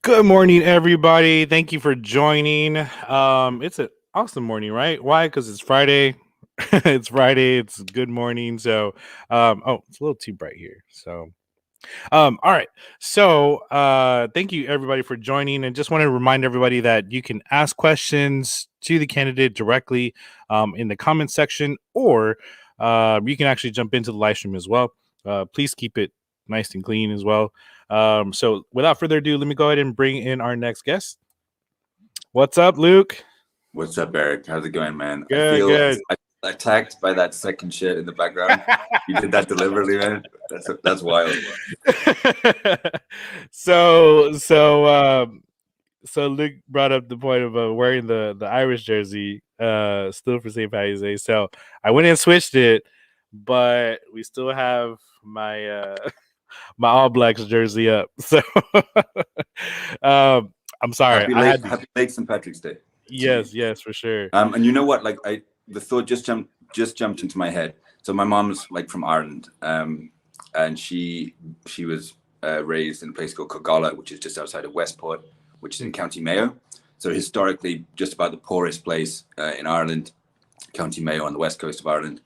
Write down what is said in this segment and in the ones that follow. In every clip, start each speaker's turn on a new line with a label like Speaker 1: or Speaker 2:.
Speaker 1: Good morning, everybody. Thank you for joining. It's an awesome morning, right? Why? Because it's Friday. It's Friday. It's good morning. So, oh, it's a little too bright here. So, all right. So, thank you everybody for joining, and just want to remind everybody that you can ask questions to the candidate directly in the comment section, or you can actually jump into the live stream as well. Please keep it nice and clean as well. So, without further ado, let me go ahead and bring in our next guest. What's up, Luke?
Speaker 2: What's up, Eric? How's it going, man? I
Speaker 1: Good,
Speaker 2: feel
Speaker 1: good.
Speaker 2: attacked by that second shit in the background. You did that deliberately, man. That's wild.
Speaker 1: so, so, um, so Luke brought up the point of wearing the Irish jersey, still for St. Patty's Day. So I went and switched it, but we still have my my All Blacks jersey up. So I'm sorry,
Speaker 2: Happy
Speaker 1: I
Speaker 2: late,
Speaker 1: had to.
Speaker 2: happy late St. Patrick's Day to you.
Speaker 1: Yes, for sure.
Speaker 2: And you know what? Like the thought just jumped into my head. So my mom's like from Ireland, and she was raised in a place called Cogalla, which is just outside of Westport, which is in County Mayo. So historically, just about the poorest place in Ireland, County Mayo on the west coast of Ireland,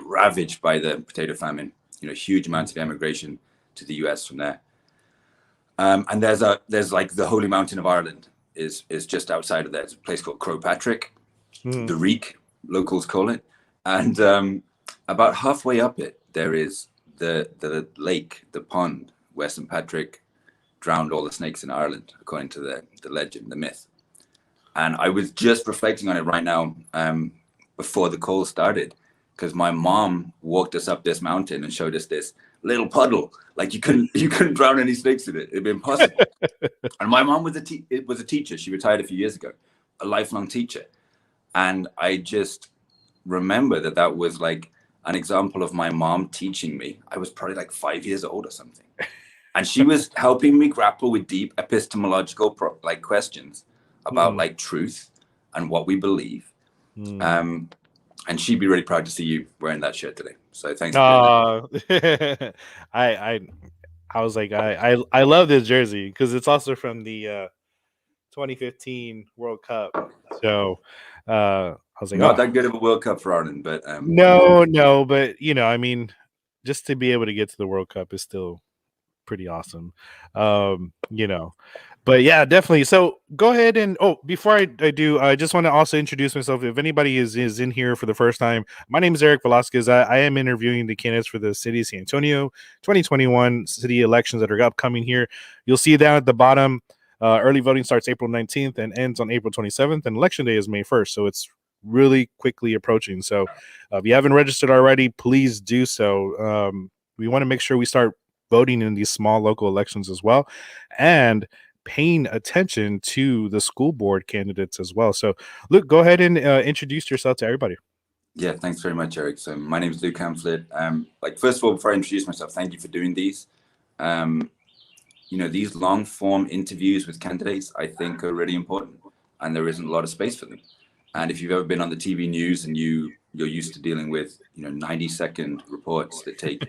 Speaker 2: ravaged by the potato famine. You know, huge amounts of emigration to the US from there. And there's like the Holy Mountain of Ireland is just outside of there. It's a place called Crowpatrick,
Speaker 1: Mm.
Speaker 2: the Reek, locals call it. And about halfway up it, there is the lake, the pond, where St. Patrick drowned all the snakes in Ireland, according to the legend, the myth. And I was just reflecting on it right now, before the call started, because my mom walked us up this mountain and showed us this little puddle. Like you couldn't drown any snakes in it. It'd be impossible. And my mom was a teacher. She retired a few years ago, a lifelong teacher. And I just remember that was like an example of my mom teaching me. I was probably like 5 years old or something, and she was helping me grapple with deep epistemological like questions about
Speaker 1: Mm.
Speaker 2: like truth and what we believe.
Speaker 1: Mm.
Speaker 2: Um, and she'd be really proud to see you wearing that shirt today. So thanks for doing that.
Speaker 1: Uh, I I I was like I love this jersey because it's also from the 2015 World Cup. So I was like,
Speaker 2: Not
Speaker 1: oh
Speaker 2: that good of a World Cup for Ireland, but
Speaker 1: no, but I mean, just to be able to get to the World Cup is still pretty awesome. You know, but yeah, definitely. So go ahead and before I do, I just want to also introduce myself. If anybody is in here for the first time, my name is Eric Velasquez. I am interviewing the candidates for the city of San Antonio 2021 city elections that are upcoming here. You'll see down at the bottom. Early voting starts April 19th and ends on April 27th, and election day is May 1st. So it's really quickly approaching. So if you haven't registered already, please do so. We want to make sure we start voting in these small local elections as well, and paying attention to the school board candidates as well. So, Luke, go ahead and introduce yourself to everybody.
Speaker 2: yeah, thanks very much, Eric. So my name is Luke Amphlett. Like first of all, before I introduce myself, thank you for doing these. Um, these long form interviews with candidates, I think, are really important, and there isn't a lot of space for them. And if you've ever been on the TV news and you're used to dealing with 90-second reports that take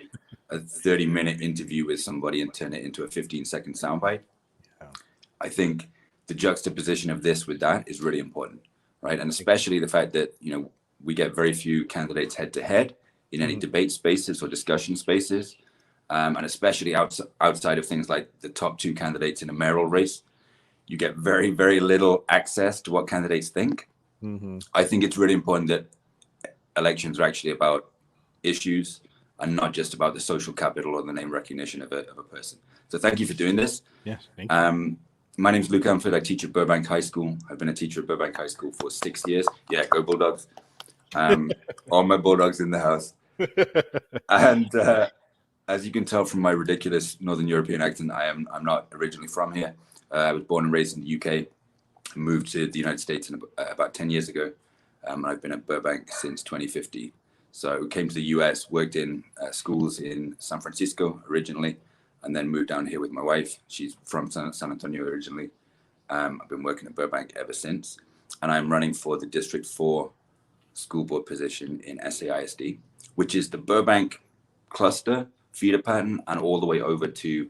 Speaker 2: a 30-minute interview with somebody and turn it into a 15-second soundbite,
Speaker 1: Yeah.
Speaker 2: I think the juxtaposition of this with that is really important, right? And especially the fact that we get very few candidates head to head in any debate spaces or discussion spaces. And especially outside of things like the top two candidates in a mayoral race, you get very, very little access to what candidates think.
Speaker 1: Mm-hmm.
Speaker 2: I think it's really important that elections are actually about issues and not just about the social capital or the name recognition of a person. So thank you for doing this.
Speaker 1: Yes, thank you.
Speaker 2: My name is Luke Amphlett. I teach at Burbank High School. I've been a teacher at Burbank High School for 6 years. Yeah, go Bulldogs. All my Bulldogs in the house. And as you can tell from my ridiculous Northern European accent, I'm not originally from here. I was born and raised in the UK, moved to the United States about 10 years ago. And I've been at Burbank since 2015. So came to the US, worked in schools in San Francisco originally, and then moved down here with my wife. She's from San Antonio originally. I've been working at Burbank ever since. And I'm running for the District 4 school board position in SAISD, which is the Burbank cluster feeder pattern and all the way over to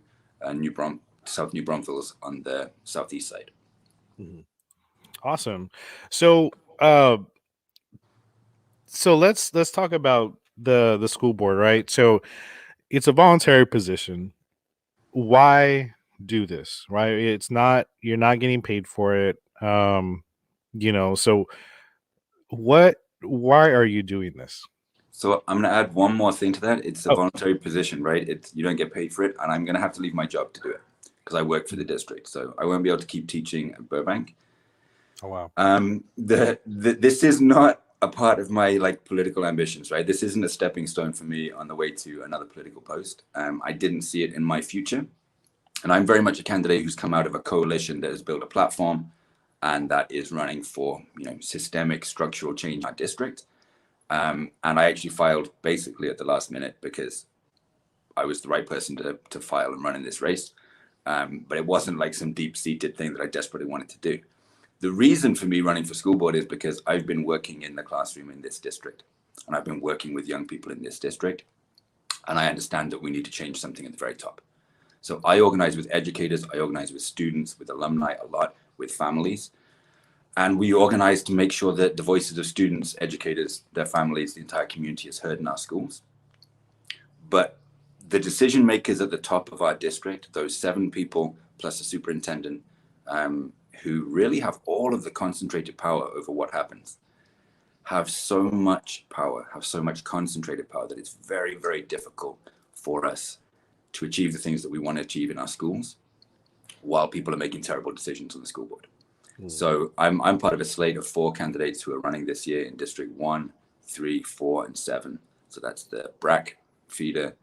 Speaker 2: New South New Braunfels on the southeast side.
Speaker 1: Mhm. Awesome. So, let's talk about the school board, right? So it's a voluntary position. Why do this, right? It's not, you're not getting paid for it. So why are you doing this?
Speaker 2: So I'm going to add one more thing to that. It's a
Speaker 1: Oh,
Speaker 2: voluntary position, right? You don't get paid for it, and I'm going to have to leave my job to do it because I work for the district. So I won't be able to keep teaching at Burbank.
Speaker 1: oh wow.
Speaker 2: This is not a part of my like political ambitions, right? This isn't a stepping stone for me on the way to another political post. I didn't see it in my future, and I'm very much a candidate who's come out of a coalition that has built a platform and that is running for systemic structural change in our district. And I actually filed basically at the last minute because I was the right person to file and run in this race. But it wasn't like some deep-seated thing that I desperately wanted to do. The reason for me running for school board is because I've been working in the classroom in this district, and I've been working with young people in this district, and I understand that we need to change something at the very top. So I organize with educators, I organize with students, with alumni a lot, with families, and we organize to make sure that the voices of students, educators, their families, the entire community is heard in our schools. But the decision makers at the top of our district, those 7 people plus the superintendent, who really have all of the concentrated power over what happens, have so much power, have so much concentrated power that it's very, very difficult for us to achieve the things that we want to achieve in our schools while people are making terrible decisions on the school board. So I'm part of a slate of 4 candidates who are running this year in District 1, 3, 4, and 7. So that's the BRAC feeder,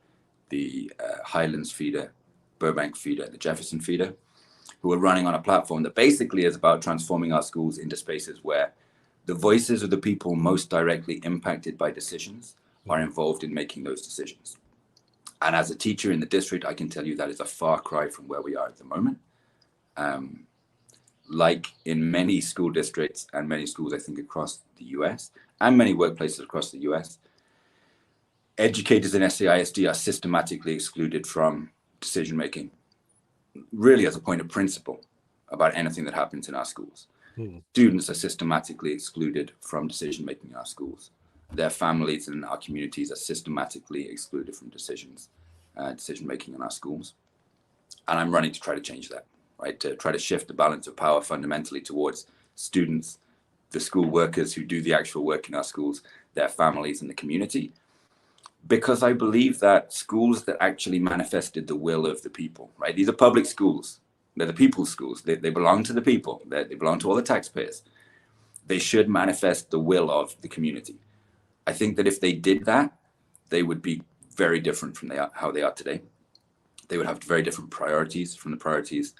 Speaker 2: the Highlands feeder, Burbank feeder, and the Jefferson feeder, who are running on a platform that basically is about transforming our schools into spaces where the voices of the people most directly impacted by decisions are involved in making those decisions. And as a teacher in the district, I can tell you that is a far cry from where we are at the moment. Like in many school districts and many schools, I think, across the US and many workplaces across the US, educators in SAISD are systematically excluded from decision making, really as a point of principle about anything that happens in our schools. Students are systematically excluded from decision making in our schools. Their families and our communities are systematically excluded from decision making in our schools. And I'm running to try to change that, right? To try to shift the balance of power fundamentally towards students, the school workers who do the actual work in our schools, their families and the community. Because I believe that schools that actually manifested the will of the people, right? These are public schools. They're the people's schools. They belong to the people. They belong to all the taxpayers. They should manifest the will of the community. I think that if they did that, they would be very different from how they are today. They would have very different priorities from the priorities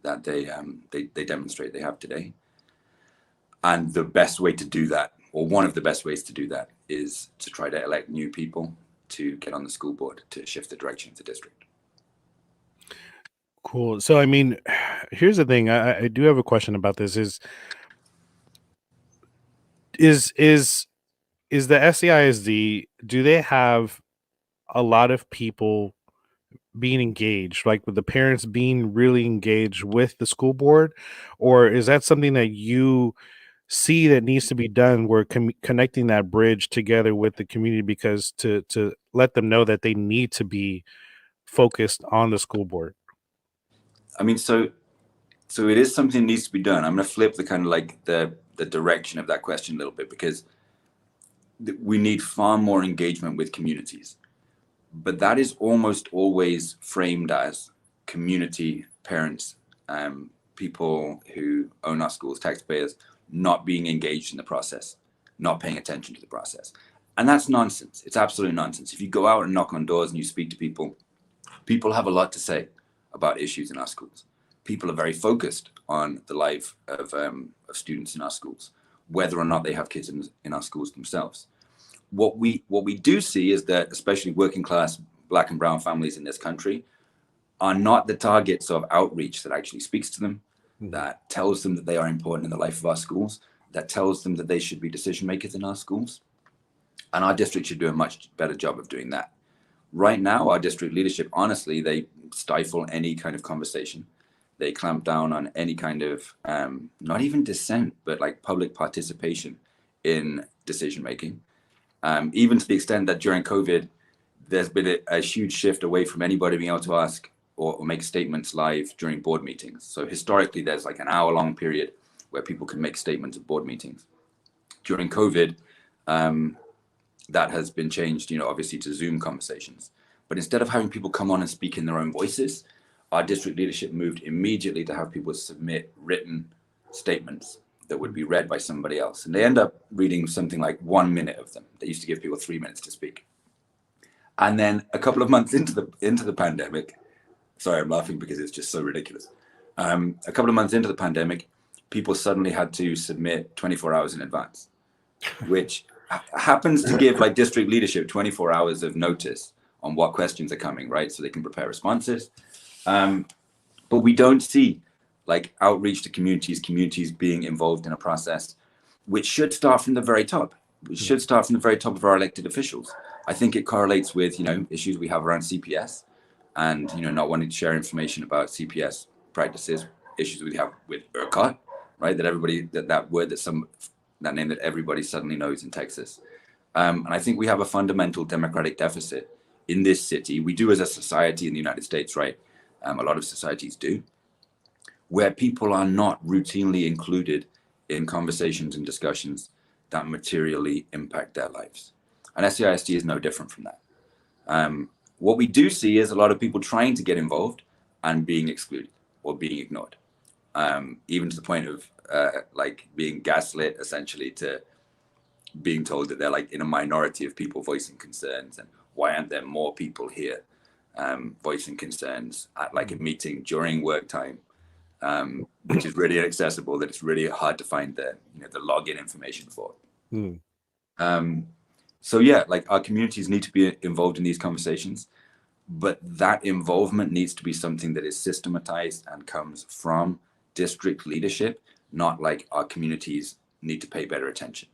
Speaker 2: that they demonstrate they have today. And the best way to do that, or one of the best ways to do that, is to try to elect new people to get on the school board to shift the direction of the district.
Speaker 1: Cool. So, I mean, here's the thing. I do have a question about this. Is is the SEISD, do they have a lot of people being engaged, like with the parents being really engaged with the school board, or is that something that you see that needs to be done, where connecting that bridge together with the community, because to let them know that they need to be focused on the school board?
Speaker 2: I mean, so it is something that needs to be done. I'm going to flip the kind of like the direction of that question a little bit, because we need far more engagement with communities. But that is almost always framed as community, parents, people who own our schools, taxpayers, not being engaged in the process, not paying attention to the process. And that's nonsense. It's absolute nonsense. If you go out and knock on doors and you speak to people, people have a lot to say about issues in our schools. People are very focused on the life of students in our schools, whether or not they have kids in our schools themselves. What we do see is that especially working class Black and brown families in this country are not the targets of outreach that actually speaks to them, that tells them that they are important in the life of our schools, that tells them that they should be decision makers in our schools. And our district should do a much better job of doing that. Right now, our district leadership, honestly, they stifle any kind of conversation. They clamp down on any kind of, not even dissent, but like public participation in decision making. Even to the extent that during COVID, there's been a huge shift away from anybody being able to ask or make statements live during board meetings. So historically, there's like an hour-long period where people can make statements at board meetings. During COVID, that has been changed, obviously to Zoom conversations. But instead of having people come on and speak in their own voices, our district leadership moved immediately to have people submit written statements that would be read by somebody else. And they end up reading something like 1 minute of them. They used to give people 3 minutes to speak. And then a couple of months into the pandemic, sorry, I'm laughing because it's just so ridiculous. A couple of months into the pandemic, people suddenly had to submit 24 hours in advance, which happens to give like district leadership 24 hours of notice on what questions are coming, right? So they can prepare responses. But we don't see like outreach to communities being involved in a process which should start from the very top. We should start from the very top of our elected officials. I think it correlates with, issues we have around CPS and, not wanting to share information about CPS practices, issues we have with ERCOT, right? That everybody, that word that name that everybody suddenly knows in Texas. And I think we have a fundamental democratic deficit in this city. We do as a society in the United States, right? A lot of societies do, where people are not routinely included in conversations and discussions that materially impact their lives. And SAISD is no different from that. What we do see is a lot of people trying to get involved and being excluded or being ignored, even to the point of like being gaslit, essentially, to being told that they're like in a minority of people voicing concerns, and why aren't there more people here voicing concerns at like a meeting during work time, which is really inaccessible, that it's really hard to find the login information for. So yeah, like our communities need to be involved in these conversations, but that involvement needs to be something that is systematized and comes from district leadership, not like our communities need to pay better attention.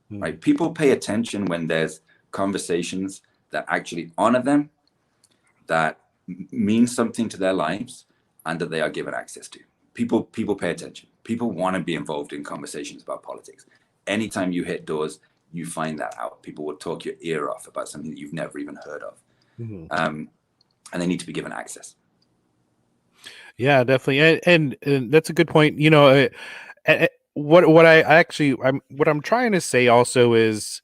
Speaker 2: Right? People pay attention when there's conversations that actually honor them, that mean something to their lives, and that they are given access to. People pay attention. People want to be involved in conversations about politics. Anytime you hit doors, you find that out. People will talk your ear off about something that you've never even heard of. And they need to be given access.
Speaker 1: Yeah, definitely. And that's a good point. What I'm trying to say also is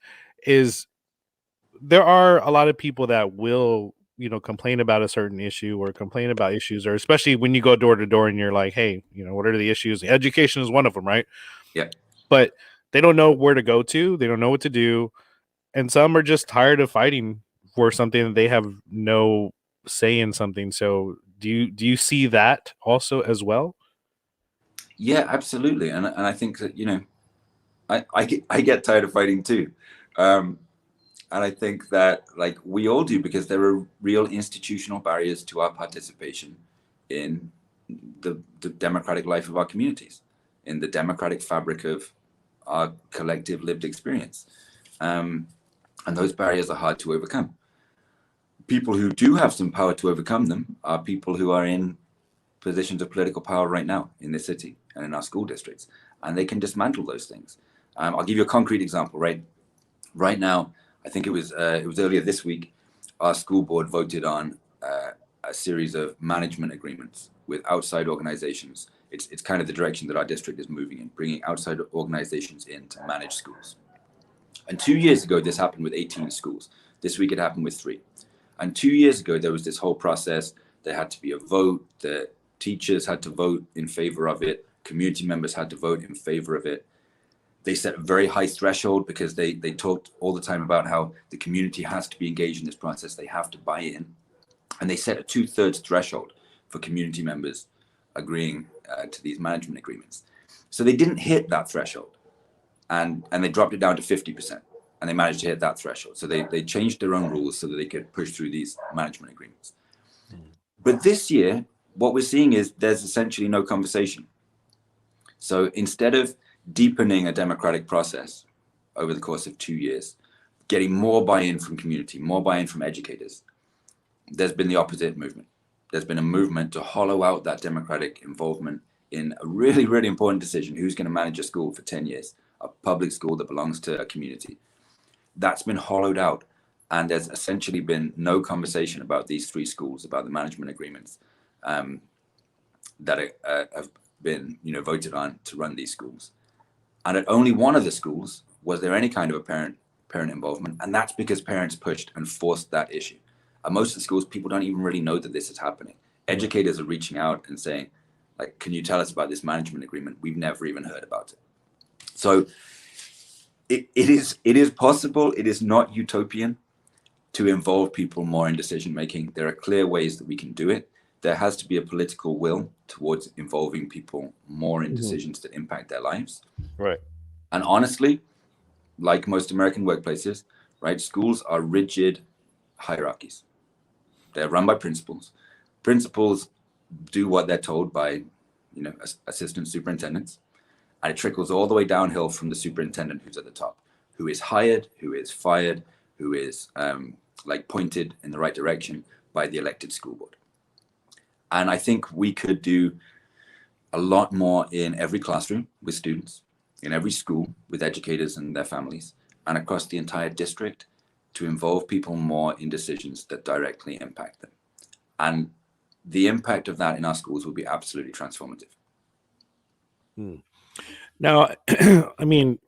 Speaker 1: there are a lot of people that will, complain about a certain issue or complain about issues, or especially when you go door to door and you're like, hey, what are the issues? Education is one of them, right?
Speaker 2: Yeah.
Speaker 1: But they don't know where to go to. They don't know what to do. And some are just tired of fighting for something that they have no say in something. So do you see that also as well?
Speaker 2: Yeah, absolutely. And I think that, I get tired of fighting too. And I think that like we all do, because there are real institutional barriers to our participation in the democratic life of our communities, in the democratic fabric of our collective lived experience. And those barriers are hard to overcome. People who do have some power to overcome them are people who are in positions of political power right now in this city and in our school districts, and they can dismantle those things. I'll give you a concrete example. Right now, I think it was earlier this week, our school board voted on a series of management agreements with outside organizations. It's kind of the direction that our district is moving in, bringing outside organizations in to manage schools. And 2 years ago, this happened with 18 schools. This week, it happened with 3. And 2 years ago, there was this whole process. There had to be a vote. The teachers had to vote in favor of it. Community members had to vote in favor of it. They set a very high threshold because they talked all the time about how the community has to be engaged in this process. They have to buy in. And they set a 2/3 threshold for community members agreeing to these management agreements. So they didn't hit that threshold. And they dropped it down to 50%. And they managed to hit that threshold. So they changed their own rules so that they could push through these management agreements. But this year, what we're seeing is there's essentially no conversation. So instead of deepening a democratic process over the course of 2 years, getting more buy-in from community, more buy-in from educators, there's been the opposite movement. There's been a movement to hollow out that democratic involvement in a really, really important decision: who's going to manage a school for 10 years, a public school that belongs to a community. That's been hollowed out, and there's essentially been no conversation about these three schools, about the management agreements that have been, voted on to run these schools. And at only one of the schools was there any kind of a parent involvement, and that's because parents pushed and forced that issue. At most of the schools, people don't even really know that this is happening. Educators are reaching out and saying, like, can you tell us about this management agreement? We've never even heard about it. So it is possible. It is not utopian to involve people more in decision making. There are clear ways that we can do it. There has to be a political will towards involving people more in decisions that impact their lives.
Speaker 1: Right.
Speaker 2: And honestly, like most American workplaces, right, schools are rigid hierarchies. They're run by principals. Principals do what they're told by, assistant superintendents, and it trickles all the way downhill from the superintendent who's at the top, who is hired, who is fired, who is pointed in the right direction by the elected school board. And I think we could do a lot more in every classroom with students, in every school with educators and their families, and across the entire district, to involve people more in decisions that directly impact them. And the impact of that in our schools will be absolutely transformative.
Speaker 1: Now, I mean,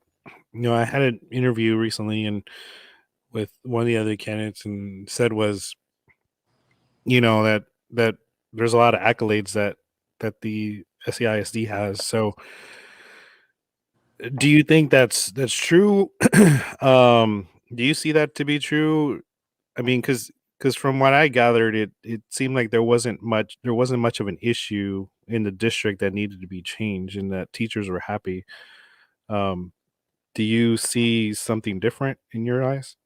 Speaker 1: I had an interview recently and with one of the other candidates, and said was, that there's a lot of accolades that the SAISD has. So do you think that's true? Do you see that to be true? I mean, because from what I gathered, it seemed like there wasn't much of an issue in the district that needed to be changed, and that teachers were happy. Do you see something different in your eyes?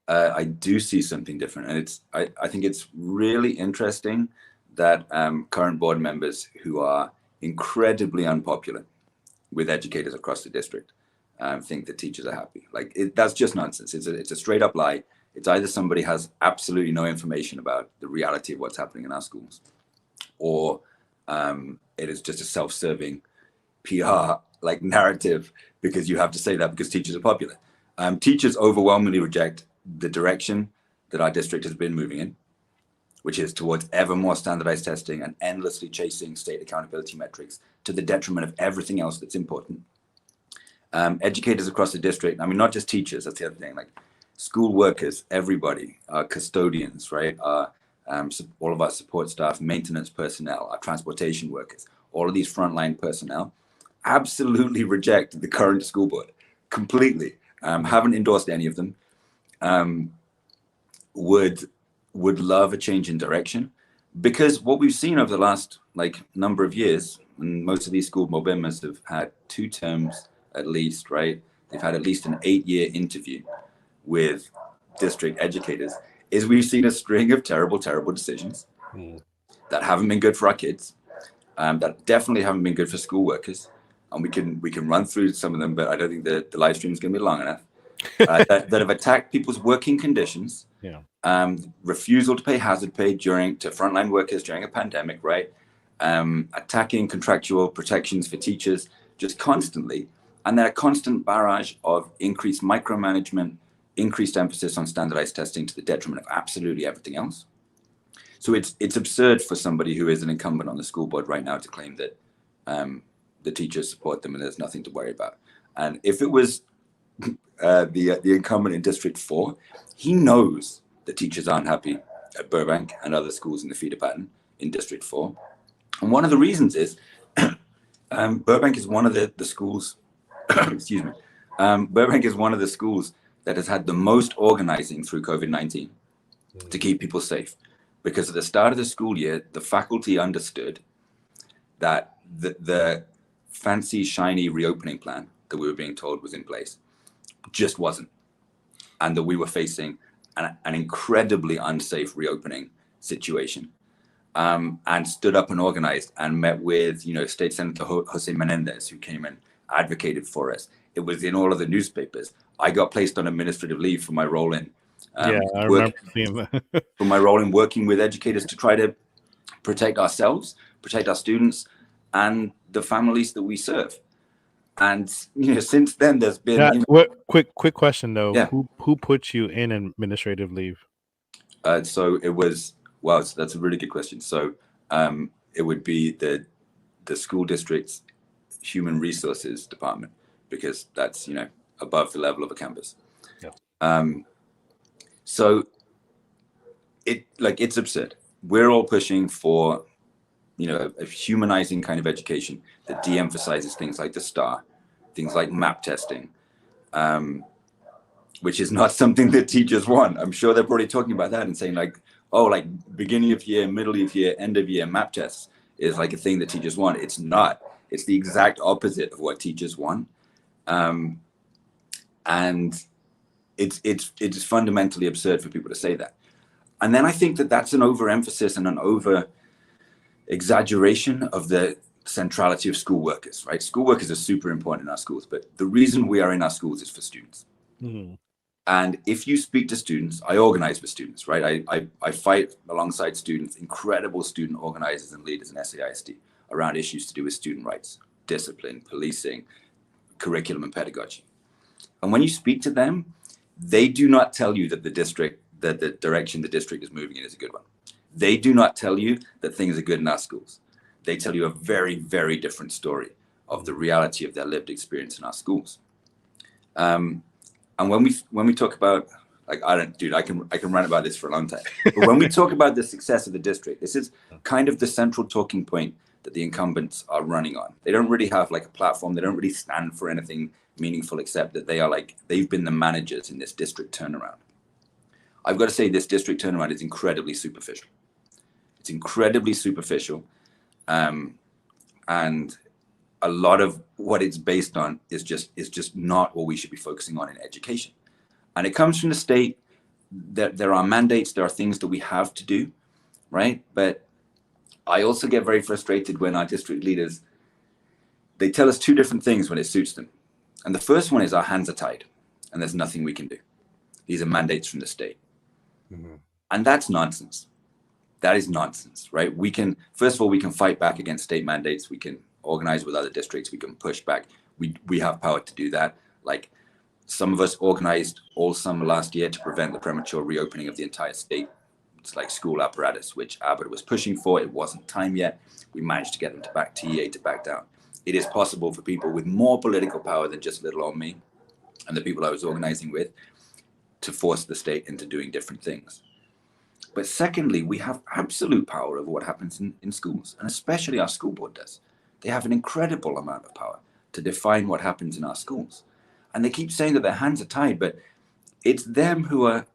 Speaker 2: I do see something different, and I think it's really interesting that current board members who are incredibly unpopular with educators across the district think that teachers are happy. That's just nonsense. It's a straight up lie. It's either somebody has absolutely no information about the reality of what's happening in our schools, or it is just a self-serving PR narrative, because you have to say that because teachers are popular. Teachers overwhelmingly reject the direction that our district has been moving in, which is towards ever more standardized testing and endlessly chasing state accountability metrics to the detriment of everything else that's important. Educators across the district, I mean, not just teachers, that's the other thing, school workers, everybody, our custodians, right? All of our support staff, maintenance personnel, our transportation workers, all of these frontline personnel absolutely reject the current school board completely. Haven't endorsed any of them. Would love a change in direction, because what we've seen over the last number of years, and most of these school board members have had 2 terms at least, right? They've had at least an 8-year interview with district educators, is we've seen a string of terrible decisions that haven't been good for our kids, that definitely haven't been good for school workers. And we can run through some of them, but I don't think the live stream is going to be long enough. That have attacked people's working conditions, refusal to pay hazard pay to frontline workers during a pandemic, right? Attacking contractual protections for teachers just constantly, and then a constant barrage of increased micromanagement, increased emphasis on standardized testing to the detriment of absolutely everything else. So it's absurd for somebody who is an incumbent on the school board right now to claim that the teachers support them and there's nothing to worry about. And if it was the incumbent in District 4, he knows that teachers aren't happy at Burbank and other schools in the feeder pattern in District 4. And one of the reasons is Burbank is one of the schools, excuse me, Burbank is one of the schools that has had the most organizing through COVID-19 to keep people safe. Because at the start of the school year, the faculty understood that the fancy, shiny reopening plan that we were being told was in place just wasn't. And that we were facing an incredibly unsafe reopening situation. And stood up and organized and met with, State Senator Jose Menendez, who came and advocated for us. It was in all of the newspapers. I got placed on administrative leave for my role in
Speaker 1: Yeah, I
Speaker 2: work
Speaker 1: remember seeing that.
Speaker 2: for my role in working with educators to try to protect ourselves, protect our students, and the families that we serve. And since then, there's been
Speaker 1: Yeah. What quick question though?
Speaker 2: yeah.
Speaker 1: Who put you in administrative leave?
Speaker 2: So it was so that's a really good question. So it would be the school district's human resources department, because that's above the level of a campus.
Speaker 1: Yeah.
Speaker 2: So it's absurd. We're all pushing for a humanizing kind of education that de-emphasizes things like the STAR, things like map testing, which is not something that teachers want. I'm sure they're probably talking about that and saying like beginning of year, middle of year, end of year map tests is like a thing that teachers want. It's not. It's the exact opposite of what teachers want. And it's fundamentally absurd for people to say that. And then I think that that's an overemphasis and an over exaggeration of the centrality of school workers, right? School workers are super important in our schools, but the reason we are in our schools is for students.
Speaker 1: Mm-hmm.
Speaker 2: And if you speak to students, I organize with students, right? I fight alongside students, incredible student organizers and leaders in SAISD around issues to do with student rights, discipline, policing, curriculum, and pedagogy. And when you speak to them, they do not tell you that the direction the district is moving in is a good one. They do not tell you that things are good in our schools. They tell you a very, very different story of the reality of their lived experience in our schools. And when we talk about, like, I can rant about this for a long time. But when we talk about the success of the district, this is kind of the central talking point that the incumbents are running on. They don't really have like a platform. They don't really stand for anything meaningful, except that they've been the managers in this district turnaround. I've got to say, this district turnaround is incredibly superficial. It's incredibly superficial. And a lot of what it's based on is just not what we should be focusing on in education. And it comes from the state. There are mandates, there are things that we have to do, right? But I also get very frustrated when our district leaders, they tell us two different things when it suits them. And the first one is our hands are tied and there's nothing we can do. These are mandates from the state. Mm-hmm. And that's nonsense. That is nonsense, right? First of all, we can fight back against state mandates. We can organize with other districts. We can push back. We have power to do that. Like, some of us organized all summer last year to prevent the premature reopening of the entire state. It's like school apparatus, which Abbott was pushing for. It wasn't time yet. We managed to get them TEA to back down. It is possible for people with more political power than just little old me and the people I was organizing with to force the state into doing different things. But secondly, we have absolute power over what happens in schools, and especially our school board does. They have an incredible amount of power to define what happens in our schools. And they keep saying that their hands are tied, but it's them who are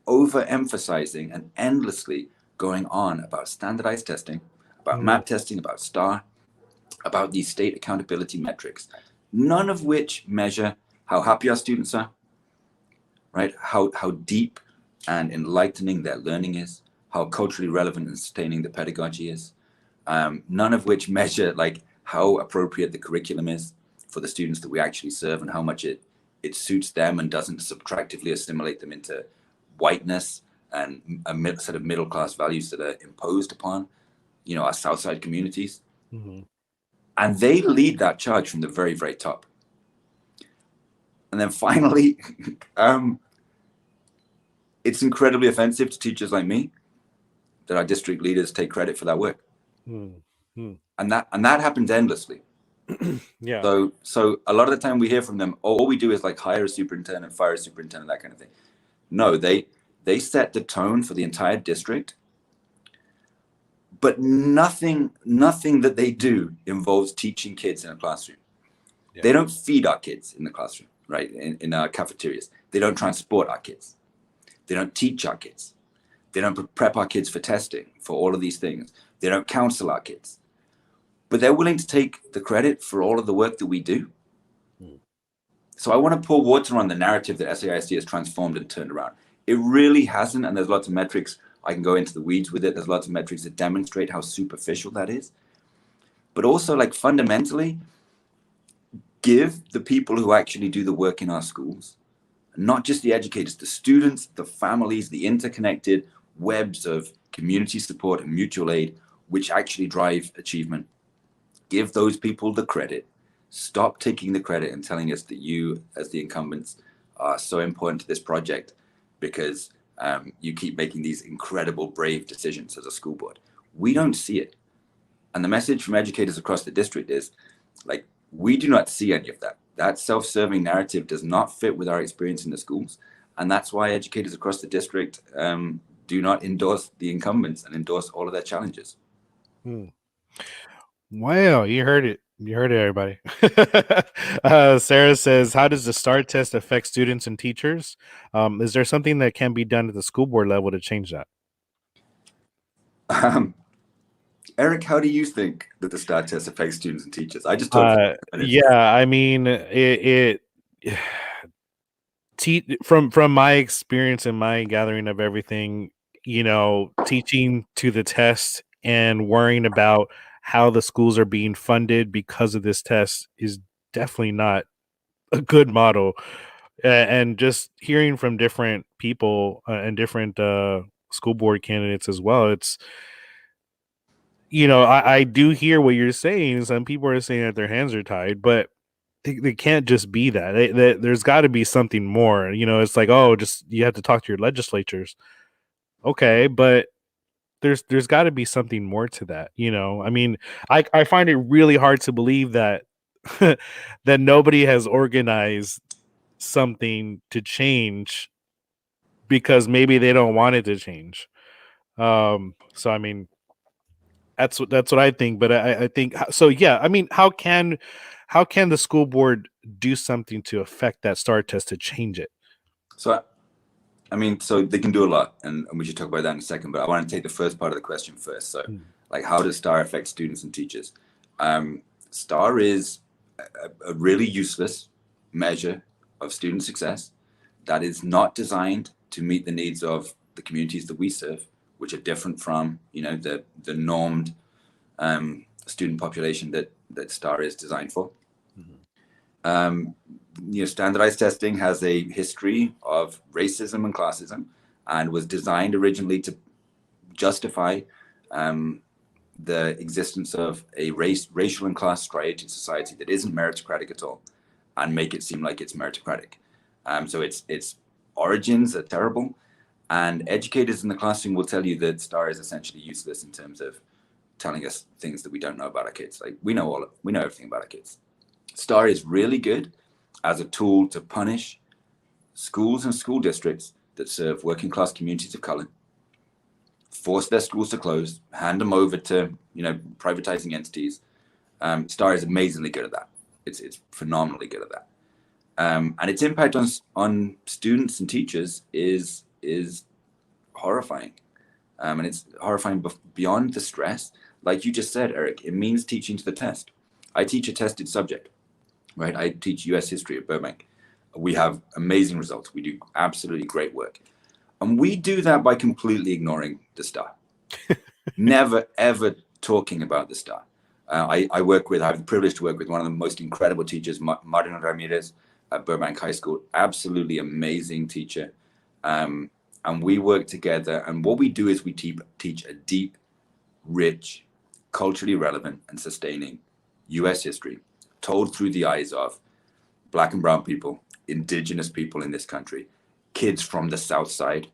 Speaker 2: overemphasizing and endlessly going on about standardized testing, about map testing, about STAR, about these state accountability metrics, none of which measure how happy our students are, right? How deep and enlightening their learning is, how culturally relevant and sustaining the pedagogy is, none of which measure like how appropriate the curriculum is for the students that we actually serve and how much it suits them and doesn't subtractively assimilate them into whiteness and a set of middle-class values that are imposed upon, our Southside communities. Mm-hmm. And they lead that charge from the very, very top. And then finally, it's incredibly offensive to teachers like me that our district leaders take credit for that work. Mm-hmm. And that happens endlessly. Yeah. So a lot of the time we hear from them, all we do is like hire a superintendent, fire a superintendent, that kind of thing. No, they set the tone for the entire district, but nothing that they do involves teaching kids in a classroom. Yeah. They don't feed our kids in the classroom, right? In our cafeterias. They don't transport our kids. They don't teach our kids. They don't prep our kids for testing, for all of these things. They don't counsel our kids. But they're willing to take the credit for all of the work that we do. So I want to pour water on the narrative that SAISD has transformed and turned around. It really hasn't, and there's lots of metrics. I can go into the weeds with it. There's lots of metrics that demonstrate how superficial that is. But also, like, fundamentally, give the people who actually do the work in our schools not just the educators, the students, the families, the interconnected webs of community support and mutual aid, which actually drive achievement. Give those people the credit. Stop taking the credit and telling us that you, as the incumbents, are so important to this project because you keep making these incredible, brave decisions as a school board. We don't see it. And the message from educators across the district is, like, we do not see any of that. That self-serving narrative does not fit with our experience in the schools. And that's why educators across the district do not endorse the incumbents and endorse all of their challenges.
Speaker 1: Wow, you heard it. You heard it, everybody. Sarah says, how does the STAR test affect students and teachers? Is there something that can be done at the school board level to change that?
Speaker 2: Eric, how do you think that the STAR test affects students and teachers? I just talked about it.
Speaker 1: Yeah, I mean, from my experience and my gathering of everything, teaching to the test and worrying about how the schools are being funded because of this test is definitely not a good model. And just hearing from different people and different school board candidates as well, it's I do hear what you're saying. Some people are saying that their hands are tied, but they can't just be that. There's got to be something more. It's like, oh, just you have to talk to your legislatures. Okay, but there's got to be something more to that. I mean, I find it really hard to believe that that nobody has organized something to change because maybe they don't want it to change. So I mean, that's what I think. But I think so. Yeah, I mean, how can the school board do something to affect that STAR test to change it?
Speaker 2: So, I mean, so they can do a lot, and we should talk about that in a second. But I want to take the first part of the question first. So, like, how does STAR affect students and teachers? STAR is a really useless measure of student success that is not designed to meet the needs of the communities that we serve, which are different from the normed student population that STAR is designed for. Standardized testing has a history of racism and classism, and was designed originally to justify the existence of a racial and class striated society that isn't meritocratic at all, and make it seem like it's meritocratic. So its origins are terrible, and educators in the classroom will tell you that STAR is essentially useless in terms of telling us things that we don't know about our kids. Like, we know everything about our kids. STAR is really good as a tool to punish schools and school districts that serve working class communities of color, force their schools to close, hand them over to privatizing entities. STAR is amazingly good at that. It's phenomenally good at that. And its impact on students and teachers is horrifying. And it's horrifying beyond the stress. Like you just said, Eric, it means teaching to the test. I teach a tested subject, right? I teach US history at Burbank. We have amazing results. We do absolutely great work. And we do that by completely ignoring the STAR. Never, ever talking about the STAR. I have the privilege to work with one of the most incredible teachers, Martin Ramirez at Burbank High School. Absolutely amazing teacher. And we work together. And what we do is we teach a deep, rich, culturally relevant and sustaining US history, told through the eyes of Black and brown people, indigenous people in this country, kids from the South Side.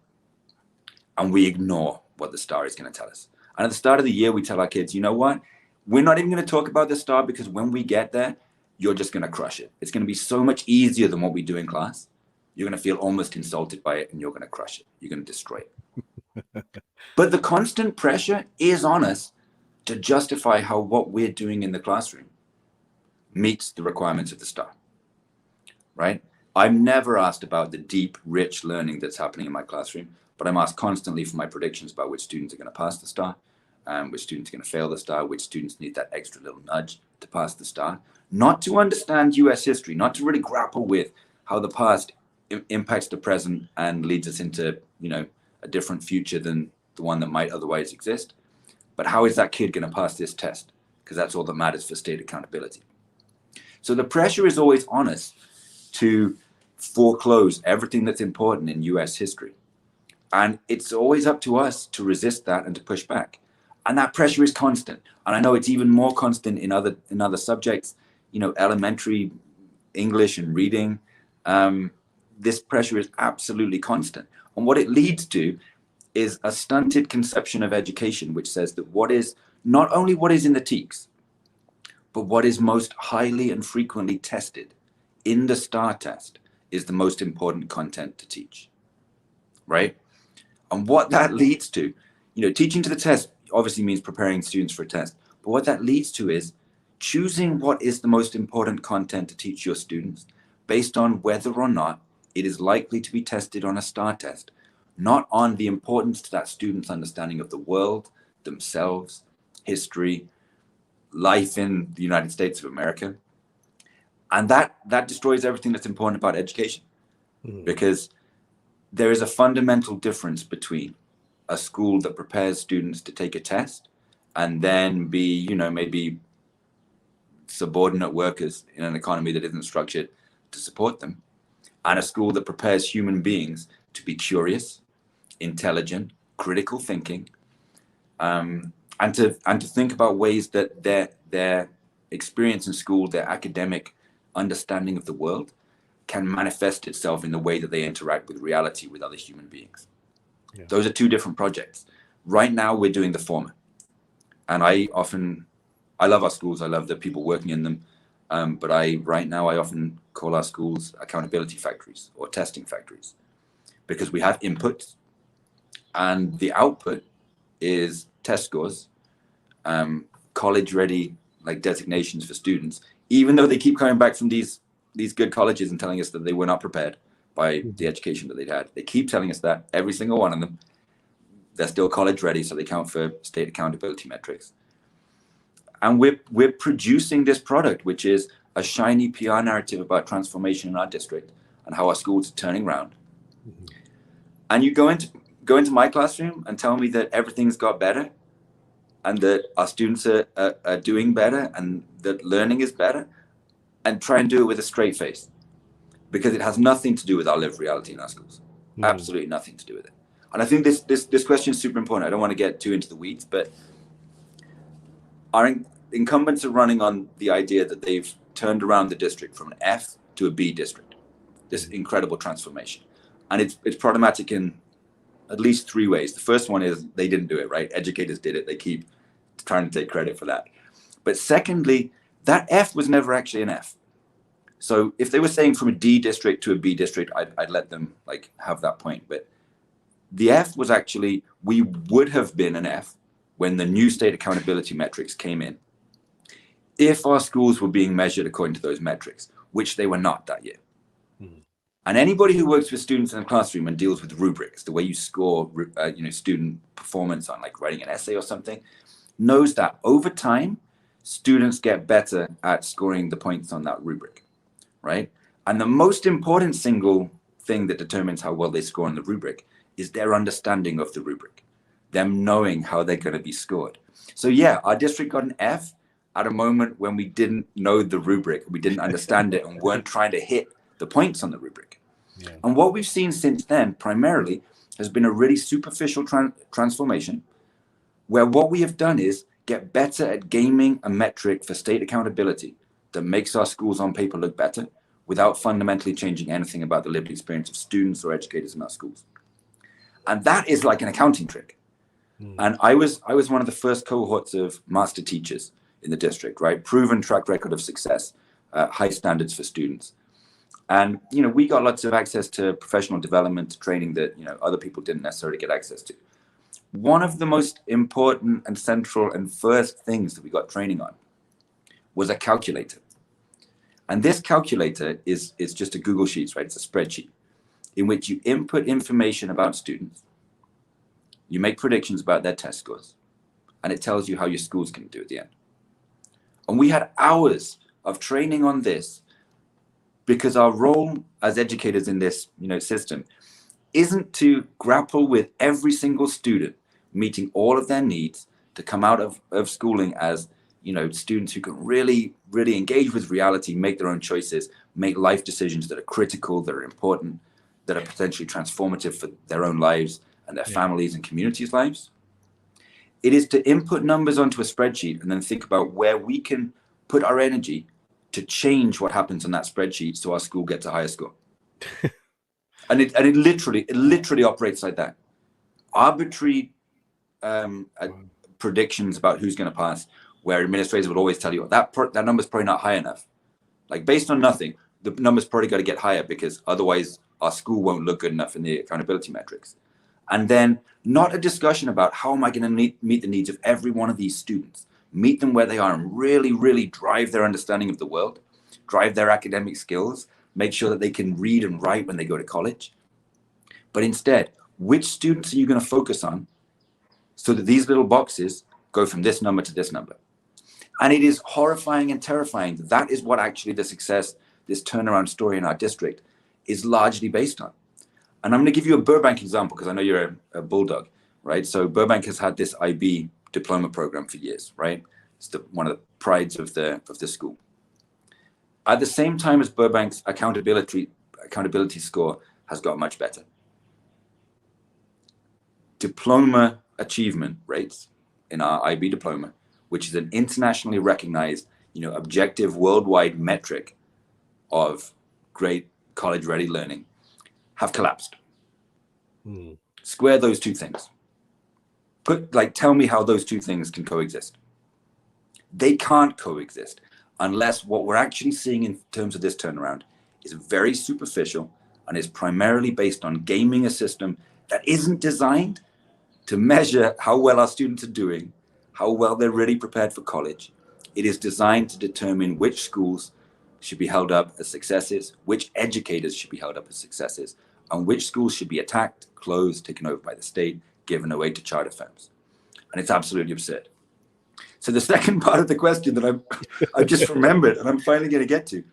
Speaker 2: And we ignore what the STAR is going to tell us. And at the start of the year, we tell our kids, you know what? We're not even going to talk about the STAR, because when we get there, you're just going to crush it. It's going to be so much easier than what we do in class. You're going to feel almost insulted by it, and you're going to crush it. You're going to destroy it. But the constant pressure is on us to justify how what we're doing in the classroom meets the requirements of the STAR, right? I'm never asked about the deep, rich learning that's happening in my classroom, but I'm asked constantly for my predictions about which students are going to pass the STAR, which students are going to fail the STAR, which students need that extra little nudge to pass the STAR. Not to understand US history, not to really grapple with how the past impacts the present and leads us into, a different future than the one that might otherwise exist. But how is that kid going to pass this test? Because that's all that matters for state accountability. So the pressure is always on us to foreclose everything that's important in US history. And it's always up to us to resist that and to push back. And that pressure is constant. And I know it's even more constant in other subjects, elementary English and reading. This pressure is absolutely constant. And what it leads to is a stunted conception of education, which says that not only what is in the TEKS, but what is most highly and frequently tested in the STAR test is the most important content to teach, right? And what that leads to, teaching to the test obviously means preparing students for a test, but what that leads to is choosing what is the most important content to teach your students based on whether or not it is likely to be tested on a STAR test, not on the importance to that student's understanding of the world, themselves, history, life in the United States of America. And that destroys everything that's important about education, because there is a fundamental difference between a school that prepares students to take a test and then be, maybe subordinate workers in an economy that isn't structured to support them, and a school that prepares human beings to be curious, intelligent, critical thinking, and to think about ways that their experience in school, their academic understanding of the world, can manifest itself in the way that they interact with reality with other human beings. Yeah. Those are two different projects. Right now, we're doing the former. And I love our schools. I love the people working in them. But right now, I often call our schools accountability factories or testing factories, because we have inputs and the output is test scores, college-ready designations for students, even though they keep coming back from these good colleges and telling us that they were not prepared by the education that they'd had. They keep telling us that, every single one of them. They're still college ready, so they count for state accountability metrics. And we're producing this product, which is a shiny PR narrative about transformation in our district and how our schools are turning around. And you go into my classroom and tell me that everything's got better and that our students are doing better and that learning is better, and try and do it with a straight face, because it has nothing to do with our lived reality in our schools. Absolutely nothing to do with it. And I think this question is super important. I don't want to get too into the weeds, but our incumbents are running on the idea that they've turned around the district from an F to a B district, this incredible transformation. And it's problematic in at least three ways. The first one is they didn't do it, right? Educators did it. They keep trying to take credit for that. But secondly, that F was never actually an F. So if they were saying from a D district to a B district, I'd let them have that point. But the F was actually, we would have been an F when the new state accountability metrics came in, if our schools were being measured according to those metrics, which they were not that year. And anybody who works with students in a classroom and deals with rubrics, the way you score student performance on writing an essay or something, knows that over time, students get better at scoring the points on that rubric, right? And the most important single thing that determines how well they score on the rubric is their understanding of the rubric, them knowing how they're going to be scored. So yeah, our district got an F at a moment when we didn't know the rubric, we didn't understand it, and weren't trying to hit the points on the rubric. Yeah. And what we've seen since then primarily has been a really superficial transformation, where what we have done is get better at gaming a metric for state accountability that makes our schools on paper look better without fundamentally changing anything about the lived experience of students or educators in our schools. And that is like an accounting trick. And I was one of the first cohorts of master teachers in the district, right? Proven track record of success, high standards for students. And, we got lots of access to professional development, training that, other people didn't necessarily get access to. One of the most important and central and first things that we got training on was a calculator. And this calculator is just a Google Sheets, right? It's a spreadsheet in which you input information about students, you make predictions about their test scores, and it tells you how your school's going to do at the end. And we had hours of training on this, because our role as educators in this system isn't to grapple with every single student meeting all of their needs to come out of schooling as students who can really engage with reality, make their own choices, make life decisions that are critical, that are important, that are potentially transformative for their own lives and their families and communities' lives. It is to input numbers onto a spreadsheet and then think about where we can put our energy to change what happens on that spreadsheet so our school gets a higher score. and it literally operates like that. Arbitrary predictions about who's going to pass, where administrators will always tell you that number's probably not high enough. Like, based on nothing, the number's probably got to get higher because otherwise our school won't look good enough in the accountability metrics. And then not a discussion about how am I going to meet the needs of every one of these students, meet them where they are and really, really drive their understanding of the world, drive their academic skills, make sure that they can read and write when they go to college. But instead, which students are you going to focus on so that these little boxes go from this number to this number? And it is horrifying and terrifying. That is what actually the success, this turnaround story in our district is largely based on. And I'm going to give you a Burbank example because I know you're a Bulldog, right? So Burbank has had this IB diploma program for years, right? It's one of the prides of the school. At the same time as Burbank's accountability score has got much better. Diploma achievement rates in our IB diploma, which is an internationally recognized, objective worldwide metric of great college-ready learning, have collapsed. Square those two things. Tell me how those two things can coexist. They can't coexist unless what we're actually seeing in terms of this turnaround is very superficial and is primarily based on gaming a system that isn't designed to measure how well our students are doing, how well they're really prepared for college. It is designed to determine which schools should be held up as successes, which educators should be held up as successes, and which schools should be attacked, closed, taken over by the state, given away to charter firms. And it's absolutely absurd. So the second part of the question that I've just remembered, and I'm finally going to get to,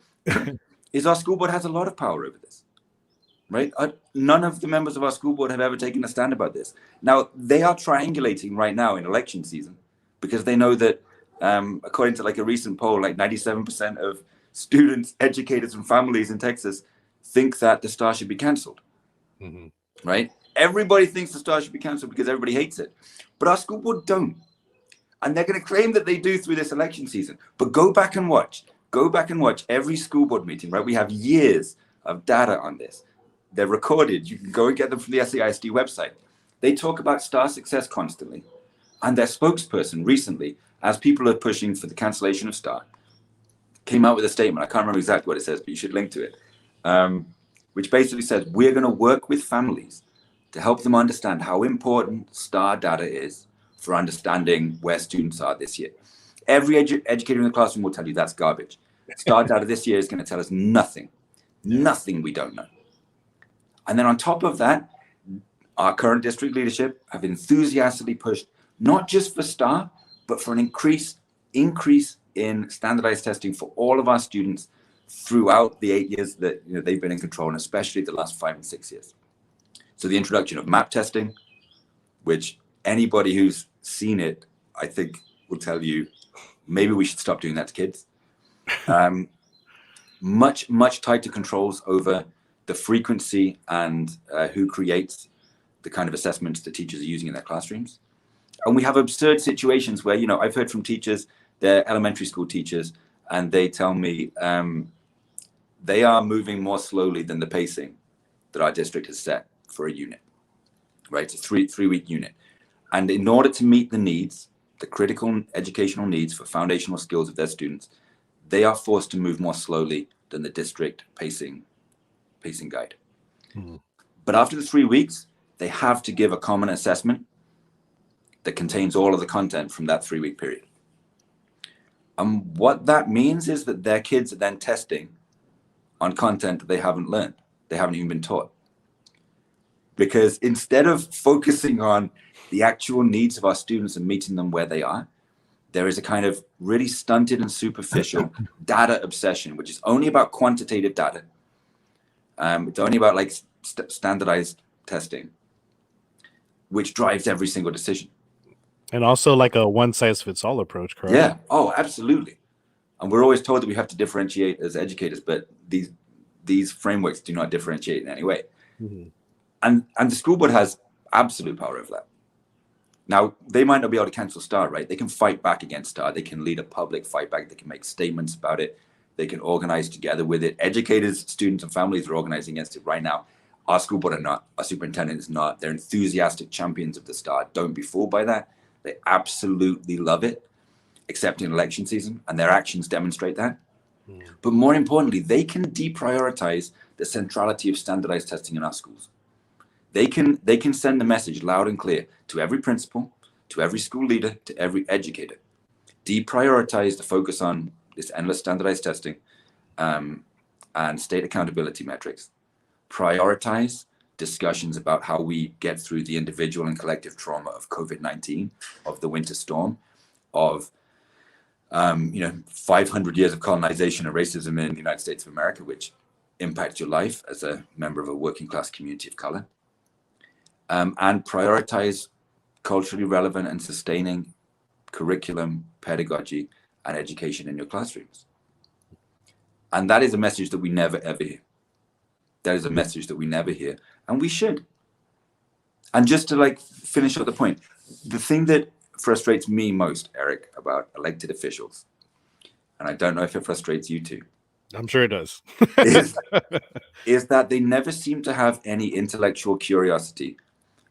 Speaker 2: is our school board has a lot of power over this, right? None of the members of our school board have ever taken a stand about this. Now, they are triangulating right now in election season because they know that, according to a recent poll, 97% of students, educators, and families in Texas think that the STAR should be canceled, right? Everybody thinks the STAR should be canceled because everybody hates it. But our school board don't. And they're going to claim that they do through this election season. But go back and watch. Go back and watch every school board meeting, right? We have years of data on this. They're recorded. You can go and get them from the SAISD website. They talk about STAR success constantly. And their spokesperson recently, as people are pushing for the cancellation of STAR, came out with a statement. I can't remember exactly what it says, but you should link to it, which basically says, we're going to work with families to help them understand how important STAR data is for understanding where students are this year. Every educator in the classroom will tell you that's garbage. STAR data this year is going to tell us nothing we don't know. And then on top of that, our current district leadership have enthusiastically pushed not just for STAR, but for an increase in standardized testing for all of our students throughout the 8 years that they've been in control, and especially the last 5 and 6 years. So the introduction of MAP testing, which anybody who's seen it, I think, will tell you maybe we should stop doing that to kids. Much tighter controls over the frequency and who creates the kind of assessments that teachers are using in their classrooms. And we have absurd situations where, I've heard from teachers, they're elementary school teachers, and they tell me they are moving more slowly than the pacing that our district has set for a unit, right? It's a three-week unit. And in order to meet the needs, the critical educational needs for foundational skills of their students, they are forced to move more slowly than the district pacing guide. But after the 3 weeks, they have to give a common assessment that contains all of the content from that 3-week period. And what that means is that their kids are then testing on content that they haven't learned. They haven't even been taught. Because instead of focusing on the actual needs of our students and meeting them where they are, there is a kind of really stunted and superficial data obsession, which is only about quantitative data. It's only about standardized testing, which drives every single decision.
Speaker 1: And also a one-size-fits-all approach, correct?
Speaker 2: Yeah. Oh, absolutely. And we're always told that we have to differentiate as educators, but these frameworks do not differentiate in any way.
Speaker 1: Mm-hmm.
Speaker 2: And the school board has absolute power over that. Now, they might not be able to cancel STAR, right? They can fight back against STAR. They can lead a public fight back. They can make statements about it. They can organize together with it. Educators, students, and families are organizing against it right now. Our school board are not. Our superintendent is not. They're enthusiastic champions of the STAR. Don't be fooled by that. They absolutely love it, except in election season, and their actions demonstrate that. Mm. But more importantly, they can deprioritize the centrality of standardized testing in our schools. They can send the message loud and clear to every principal, to every school leader, to every educator. Deprioritize the focus on this endless standardized testing and state accountability metrics. Prioritize discussions about how we get through the individual and collective trauma of COVID-19, of the winter storm, of 500 years of colonization and racism in the United States of America, which impact your life as a member of a working class community of color. And prioritize culturally relevant and sustaining curriculum, pedagogy, and education in your classrooms. And that is a message that we never, ever hear. That is a message that we never hear, and we should. And just to finish up the point, the thing that frustrates me most, Eric, about elected officials, and I don't know if it frustrates you too.
Speaker 1: I'm sure it does.
Speaker 2: is that they never seem to have any intellectual curiosity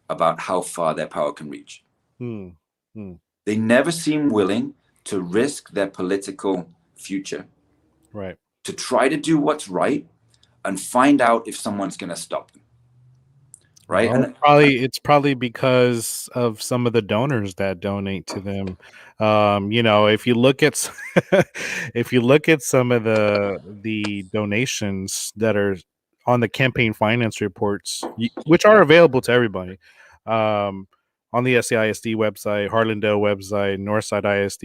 Speaker 2: about how far their power can reach. They never seem willing to risk their political future,
Speaker 1: right,
Speaker 2: to try to do what's right and find out if someone's going to stop them. Right.
Speaker 1: Well, it's probably because of some of the donors that donate to them. If you look at some of the donations that are on the campaign finance reports, which are available to everybody, on the SAISD website, Harlandale website, Northside ISD,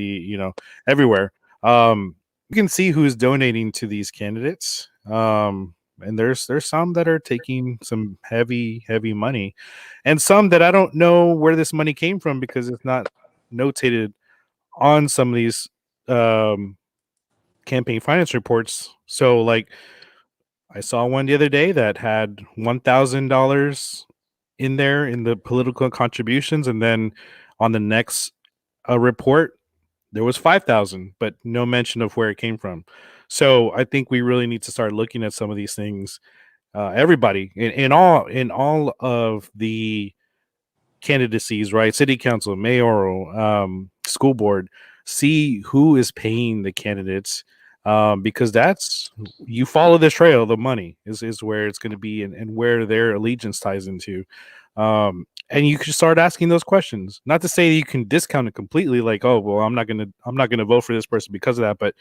Speaker 1: everywhere. You can see who's donating to these candidates. And there's some that are taking some heavy money, and some that I don't know where this money came from because it's not notated on some of these campaign finance reports. So I saw one the other day that had $1,000 in there in the political contributions, and then on the next report there was 5,000, but no mention of where it came from. So I think we really need to start looking at some of these things. Everybody in all of the candidacies, right? City council, mayoral, school board, see who is paying the candidates, because that's, you follow the trail. The money is where it's going to be, and where their allegiance ties into. And you can start asking those questions. Not to say that you can discount it completely, like, oh well, I'm not gonna vote for this person because of that, but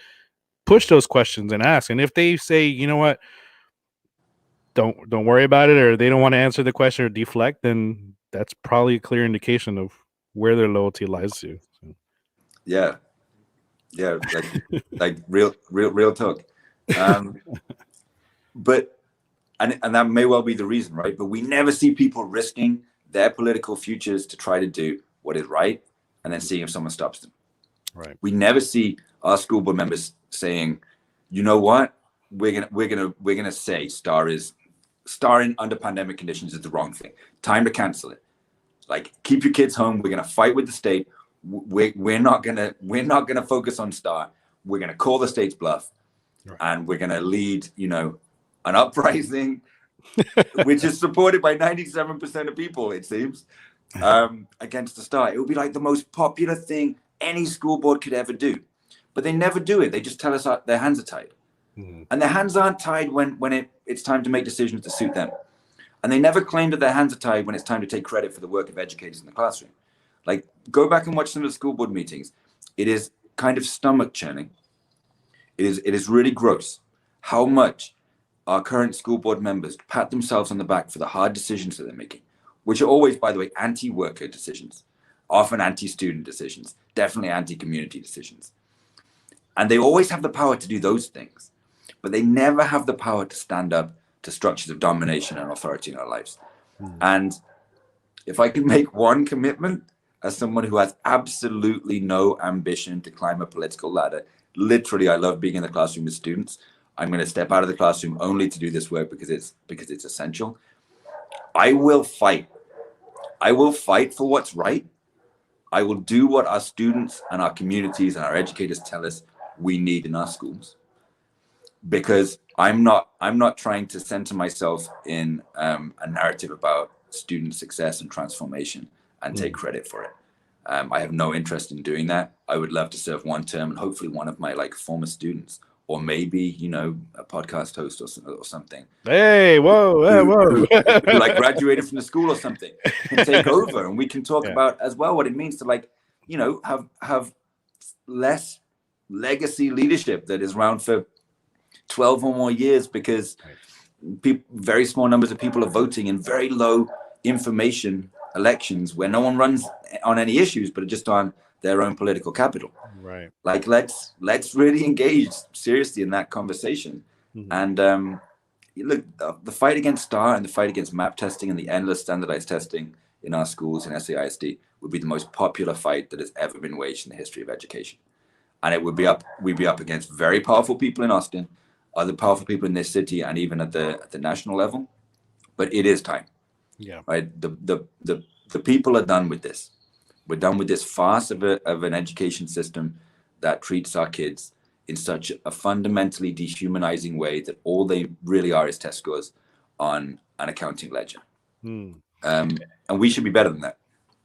Speaker 1: push those questions and ask. And if they say, you know what, don't worry about it, or they don't want to answer the question or deflect, then that's probably a clear indication of where their loyalty lies to. So.
Speaker 2: Yeah, like real talk. But and that may well be the reason, right? But we never see people risking their political futures to try to do what is right, and then seeing if someone stops them.
Speaker 1: Right.
Speaker 2: We never see our school board members saying, you know what, we're gonna say starring under pandemic conditions is the wrong thing. Time to cancel it. Like, keep your kids home. We're gonna fight with the state. We're not gonna focus on STAR. We're gonna call the state's bluff, right, and we're gonna lead, an uprising, which is supported by 97% of people, it seems, against the STAR. It would be like the most popular thing any school board could ever do, but they never do it. They just tell us their hands are tied, and their hands aren't tied when it's time to make decisions to suit them, and they never claim that their hands are tied when it's time to take credit for the work of educators in the classroom. Like, go back and watch some of the school board meetings. It is kind of stomach churning. It is really gross how much our current school board members pat themselves on the back for the hard decisions that they're making, which are always, by the way, anti-worker decisions, often anti-student decisions, definitely anti-community decisions. And they always have the power to do those things, but they never have the power to stand up to structures of domination and authority in our lives. And if I can make one commitment as someone who has absolutely no ambition to climb a political ladder, literally, I love being in the classroom with students. I'm going to step out of the classroom only to do this work because it's essential. I will fight. I will fight for what's right. I will do what our students and our communities and our educators tell us we need in our schools, because I'm not trying to center myself in a narrative about student success and transformation and take credit for it. I have no interest in doing that. I would love to serve one term and hopefully one of my like former students, or maybe, you know, a podcast host or something.
Speaker 1: Hey, whoa,
Speaker 2: Who
Speaker 1: whoa.
Speaker 2: like graduated from the school or something can take over, and we can talk
Speaker 1: Yeah.
Speaker 2: about as well what it means to, like, you know, have less legacy leadership that is around for 12 or more years, because very small numbers of people are voting in very low information elections where no one runs on any issues but just on their own political capital.
Speaker 1: Right.
Speaker 2: Like, let's really engage seriously in that conversation. And look, the fight against STAR and the fight against map testing and the endless standardized testing in our schools in SAISD would be the most popular fight that has ever been waged in the history of education. And it would be we'd be up against very powerful people in Austin, other powerful people in this city, and even at the national level. But it is time.
Speaker 1: Yeah.
Speaker 2: Right. The people are done with this. We're done with this farce of an education system that treats our kids in such a fundamentally dehumanizing way that all they really are is test scores on an accounting ledger. And we should be better than that.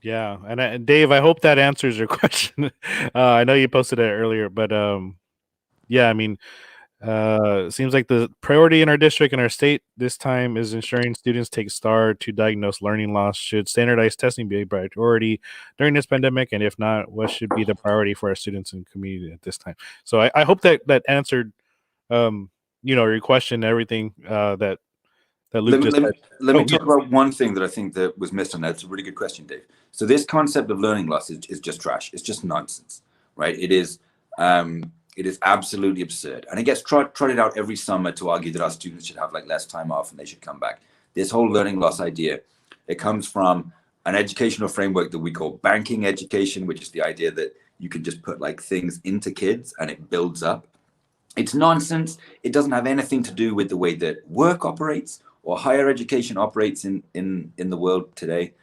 Speaker 1: Yeah, and Dave, I hope that answers your question. I know you posted it earlier, but yeah, I mean, it seems like the priority in our district and our state this time is ensuring students take STAR to diagnose learning loss. Should standardized testing be a priority during this pandemic? And if not, what should be the priority for our students and community at this time? So I hope that answered, you know, your question, everything that Luke just said.
Speaker 2: Let me
Speaker 1: Oh,
Speaker 2: talk about one thing that I think that was missed on that. It's a really good question, Dave. So this concept of learning loss is just trash. It's just nonsense, right? It is absolutely absurd. And it gets trotted out every summer to argue that our students should have like less time off and they should come back. This whole learning loss idea, it comes from an educational framework that we call banking education, which is the idea that you can just put like things into kids and it builds up. It's nonsense. It doesn't have anything to do with the way that work operates or higher education operates in the world today.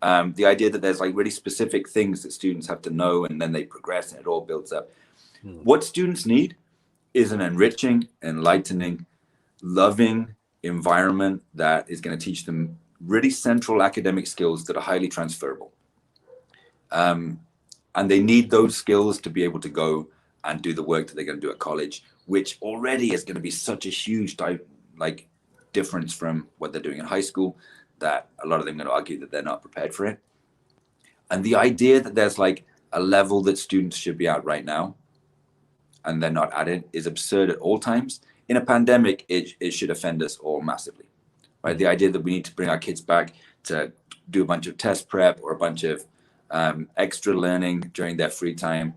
Speaker 2: The idea that there's like really specific things that students have to know and then they progress and it all builds up. What students need is an enriching, enlightening, loving environment that is going to teach them really central academic skills that are highly transferable. And they need those skills to be able to go and do the work that they're going to do at college, which already is going to be such a huge difference from what they're doing in high school, that a lot of them are going to argue that they're not prepared for it. And the idea that there's like a level that students should be at right now and they're not at it is absurd at all times. In a pandemic, it should offend us all massively, right? The idea that we need to bring our kids back to do a bunch of test prep or a bunch of extra learning during their free time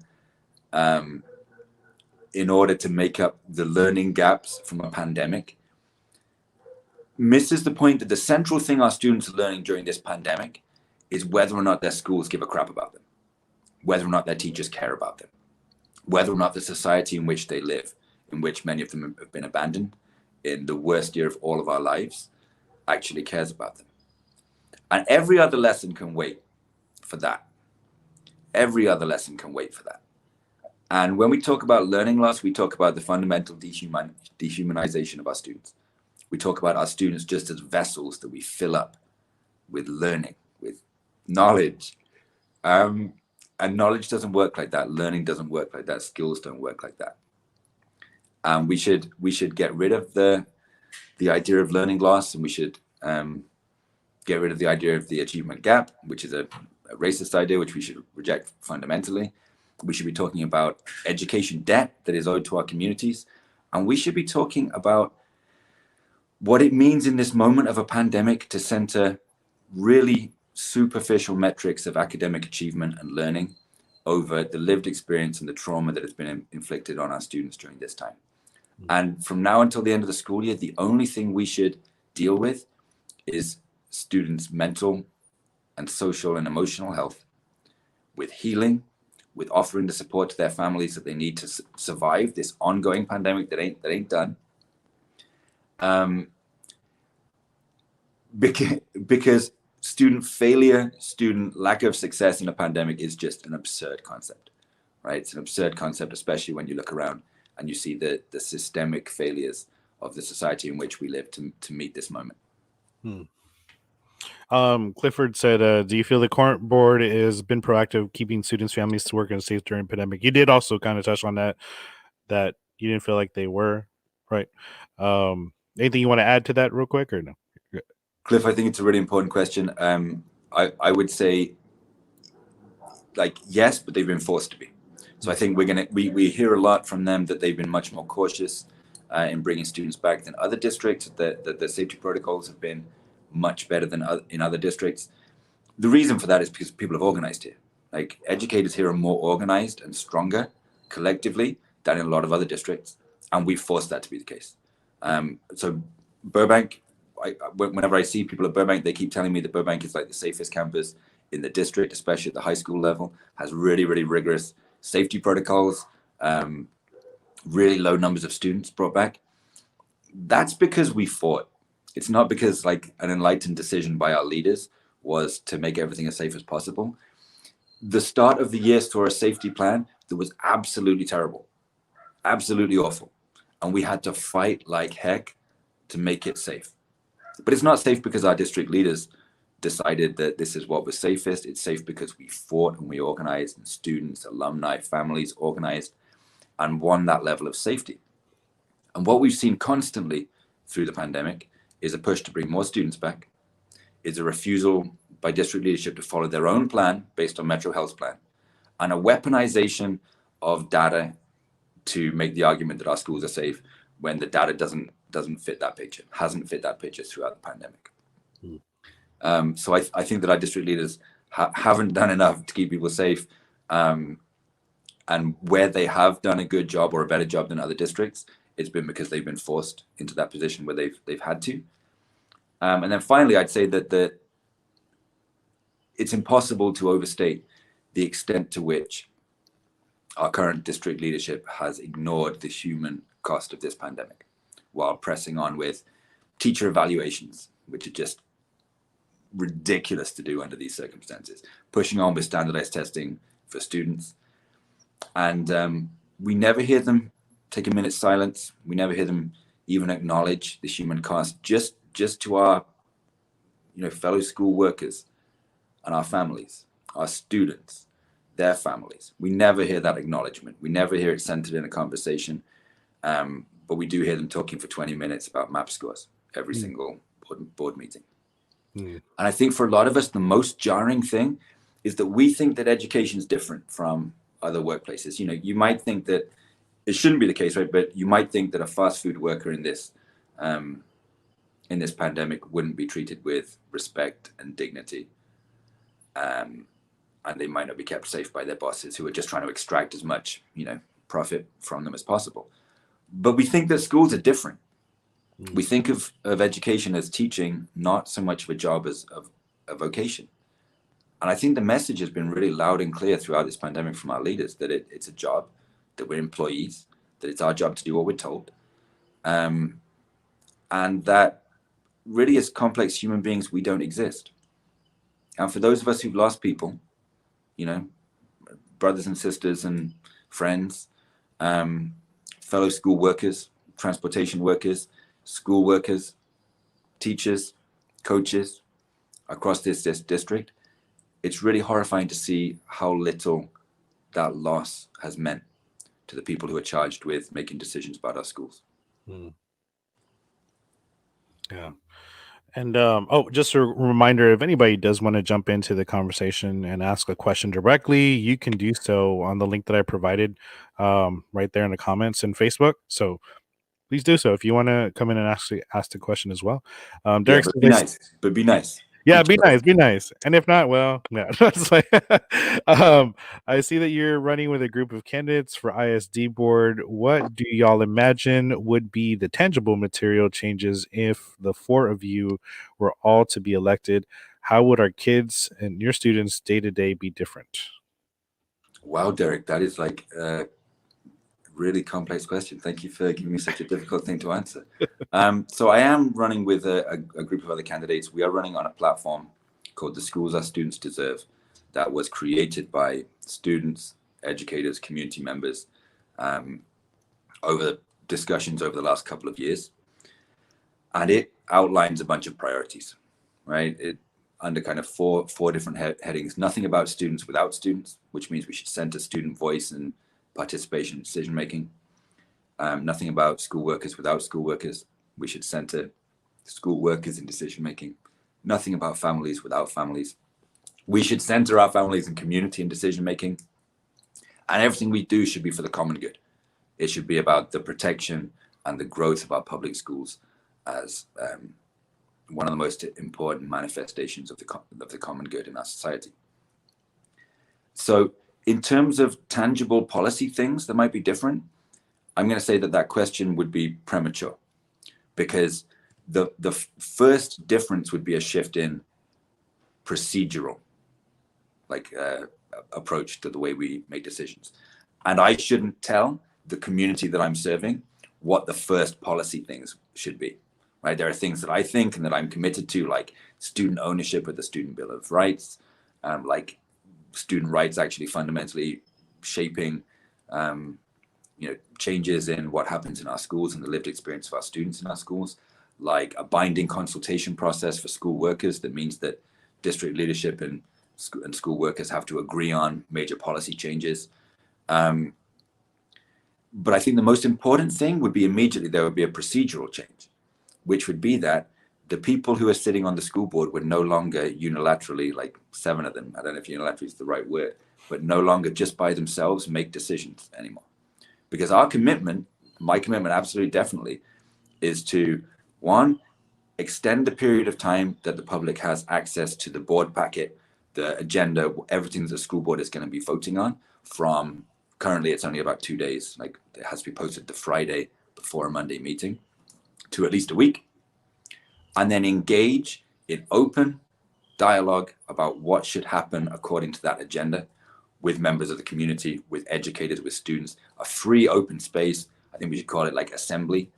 Speaker 2: in order to make up the learning gaps from a pandemic misses the point that the central thing our students are learning during this pandemic is whether or not their schools give a crap about them, whether or not their teachers care about them, whether or not the society in which they live, in which many of them have been abandoned in the worst year of all of our lives, actually cares about them. And every other lesson can wait for that. Every other lesson can wait for that. And when we talk about learning loss, we talk about the fundamental dehumanization of our students. We talk about our students just as vessels that we fill up with learning, with knowledge. And knowledge doesn't work like that. Learning doesn't work like that. Skills don't work like that. We should get rid of the idea of learning loss, and we should get rid of the idea of the achievement gap, which is a racist idea, which we should reject fundamentally. We should be talking about education debt that is owed to our communities. And we should be talking about what it means in this moment of a pandemic to center really superficial metrics of academic achievement and learning over the lived experience and the trauma that has been inflicted on our students during this time. And from now until the end of the school year, the only thing we should deal with is students' mental and social and emotional health, with healing, with offering the support to their families that they need to survive this ongoing pandemic that ain't done. Because student failure, student lack of success in a pandemic is just an absurd concept, right? It's an absurd concept, especially when you look around and you see the systemic failures of the society in which we live to meet this moment.
Speaker 1: Clifford said, do you feel the current board has been proactive keeping students' families to work and safe during pandemic? You did also kind of touch on that you didn't feel like they were, right? Anything you want to add to that real quick or no?
Speaker 2: Cliff, I think it's a really important question. I would say, like, yes, but they've been forced to be. So I think we hear a lot from them that they've been much more cautious in bringing students back than other districts, that the safety protocols have been much better than in other districts. The reason for that is because people have organized here. Like, educators here are more organized and stronger collectively than in a lot of other districts, and we've forced that to be the case. So Burbank, whenever I see people at Burbank, they keep telling me that Burbank is like the safest campus in the district, especially at the high school level, has really, really rigorous safety protocols, really low numbers of students brought back. That's because we fought. It's not because like an enlightened decision by our leaders was to make everything as safe as possible. The start of the year saw a safety plan that was absolutely terrible, absolutely awful. And we had to fight like heck to make it safe. But it's not safe because our district leaders decided that this is what was safest. It's safe because we fought and we organized, and students, alumni, families organized and won that level of safety. And what we've seen constantly through the pandemic is a push to bring more students back, is a refusal by district leadership to follow their own plan based on Metro Health's plan, and a weaponization of data to make the argument that our schools are safe when the data doesn't fit that picture, hasn't fit that picture throughout the pandemic. So I think that our district leaders haven't done enough to keep people safe. And where they have done a good job or a better job than other districts, it's been because they've been forced into that position where they've had to. And then finally, I'd say that it's impossible to overstate the extent to which our current district leadership has ignored the human cost of this pandemic while pressing on with teacher evaluations, which are just ridiculous to do under these circumstances, pushing on with standardized testing for students. And we never hear them take a minute's silence. We never hear them even acknowledge the human cost just to our fellow school workers and our families, our students, their families. We never hear that acknowledgement. We never hear it centered in a conversation, but we do hear them talking for 20 minutes about MAP scores every single board meeting. And I think for a lot of us, the most jarring thing is that we think that education is different from other workplaces. You might think that it shouldn't be the case, right? But you might think that a fast food worker in this pandemic wouldn't be treated with respect and dignity. And they might not be kept safe by their bosses who are just trying to extract as much, profit from them as possible. But we think that schools are different. We think of education as teaching, not so much of a job as a vocation. And I think the message has been really loud and clear throughout this pandemic from our leaders that it's a job, that we're employees, that it's our job to do what we're told. And that really as complex human beings, we don't exist. And for those of us who've lost people, brothers and sisters and friends, fellow school workers, transportation workers, school workers, teachers, coaches across this district, it's really horrifying to see how little that loss has meant to the people who are charged with making decisions about our schools.
Speaker 1: Yeah. And just a reminder, if anybody does want to jump into the conversation and ask a question directly, you can do so on the link that I provided right there in the comments in Facebook. So please do so if you want to come in and actually ask the question as well. Derek,
Speaker 2: Be nice.
Speaker 1: Yeah, be nice. And if not, well, no. It's like, I see that you're running with a group of candidates for ISD board. What do y'all imagine would be the tangible material changes if the four of you were all to be elected? How would our kids and your students day to day be different?
Speaker 2: Wow, Derek, that is like a really complex question. Thank you for giving me such a difficult thing to answer. So I am running with a group of other candidates. We are running on a platform called The Schools Our Students Deserve, that was created by students, educators, community members, over discussions over the last couple of years. And it outlines a bunch of priorities, right? It under kind of four different headings. Nothing about students without students, which means we should center student voice and participation in decision making. Nothing about school workers without school workers. We should center school workers in decision making. Nothing about families without families. We should center our families and community in decision making. And everything we do should be for the common good. It should be about the protection and the growth of our public schools as one of the most important manifestations of the common good in our society. So in terms of tangible policy things that might be different, I'm going to say that question would be premature, because the first difference would be a shift in procedural, like approach to the way we make decisions. And I shouldn't tell the community that I'm serving what the first policy things should be, right? There are things that I think and that I'm committed to, like student ownership of the Student Bill of Rights, like student rights actually fundamentally shaping changes in what happens in our schools and the lived experience of our students in our schools, like a binding consultation process for school workers that means that district leadership and school workers have to agree on major policy changes. But I think the most important thing would be immediately there would be a procedural change, which would be that the people who are sitting on the school board would no longer unilaterally, like 7 of them, I don't know if unilaterally is the right word, but no longer just by themselves make decisions anymore. Because our commitment, my commitment absolutely definitely, is to, one, extend the period of time that the public has access to the board packet, the agenda, everything that the school board is going to be voting on. From currently it's only about 2 days, like it has to be posted the Friday before a Monday meeting, to at least a week, and then engage in open dialogue about what should happen according to that agenda, with members of the community, with educators, with students, a free open space. I think we should call it like assembly.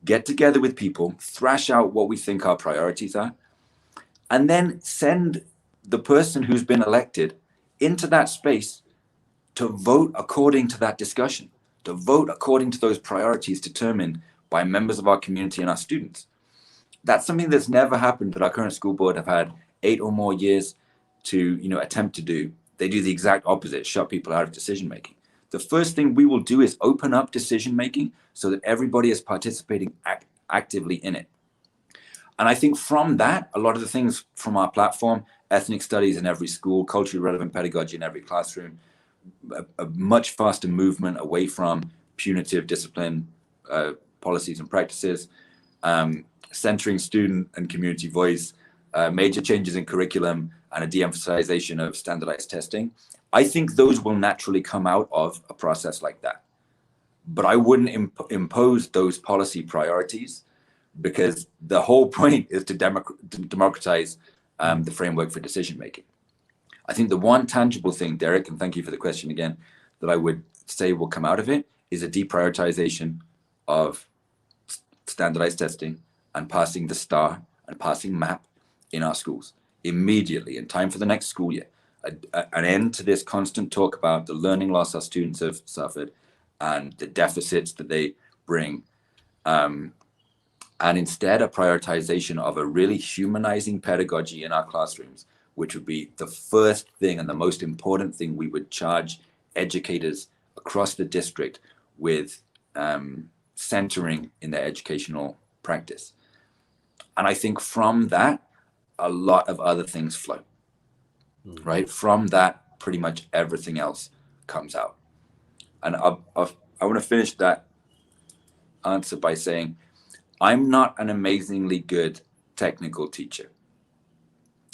Speaker 2: Get together with people, thrash out what we think our priorities are, and then send the person who's been elected into that space to vote according to that discussion, to vote according to those priorities determined by members of our community and our students. That's something that's never happened that our current school board have had 8 or more years to attempt to do. They do the exact opposite, shut people out of decision making. The first thing we will do is open up decision making so that everybody is participating actively in it. And I think from that, a lot of the things from our platform, ethnic studies in every school, culturally relevant pedagogy in every classroom, a much faster movement away from punitive discipline policies and practices, centering student and community voice, major changes in curriculum, and a de-emphasization of standardized testing. I think those will naturally come out of a process like that. But I wouldn't impose those policy priorities, because the whole point is to democratize the framework for decision making. I think the one tangible thing, Derek, and thank you for the question again, that I would say will come out of it is a deprioritization of standardized testing and passing the STAR and passing MAP in our schools immediately in time for the next school year. An end to this constant talk about the learning loss our students have suffered and the deficits that they bring. And instead a prioritization of a really humanizing pedagogy in our classrooms, which would be the first thing and the most important thing we would charge educators across the district with centering in their educational practice. And I think from that, a lot of other things flow, right? From that, pretty much everything else comes out. And I want to finish that answer by saying, I'm not an amazingly good technical teacher,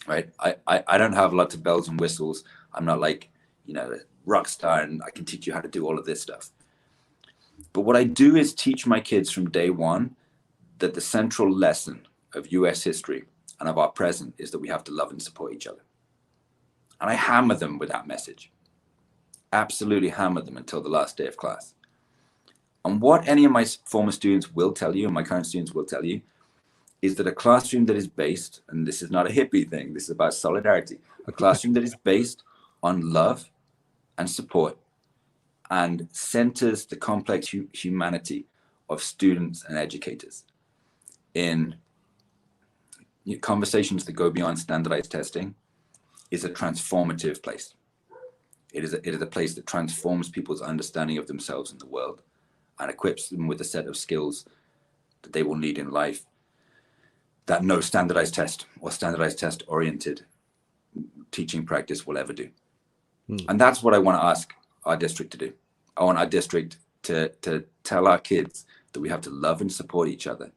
Speaker 2: right? I don't have lots of bells and whistles. I'm not like, a rock star and I can teach you how to do all of this stuff. But what I do is teach my kids from day one that the central lesson of US history and of our present is that we have to love and support each other. And I hammer them with that message. absolutely hammer them until the last day of class. And what any of my former students will tell you, and my current students will tell you, is that a classroom that is based, and this is not a hippie thing, this is about solidarity, a classroom that is based on love and support and centers the complex humanity of students and educators in conversations that go beyond standardized testing is a transformative place. It is a place that transforms people's understanding of themselves and the world and equips them with a set of skills that they will need in life that no standardized test or standardized test oriented teaching practice will ever do. And that's what I want to ask our district to do. I want our district to tell our kids that we have to love and support each other,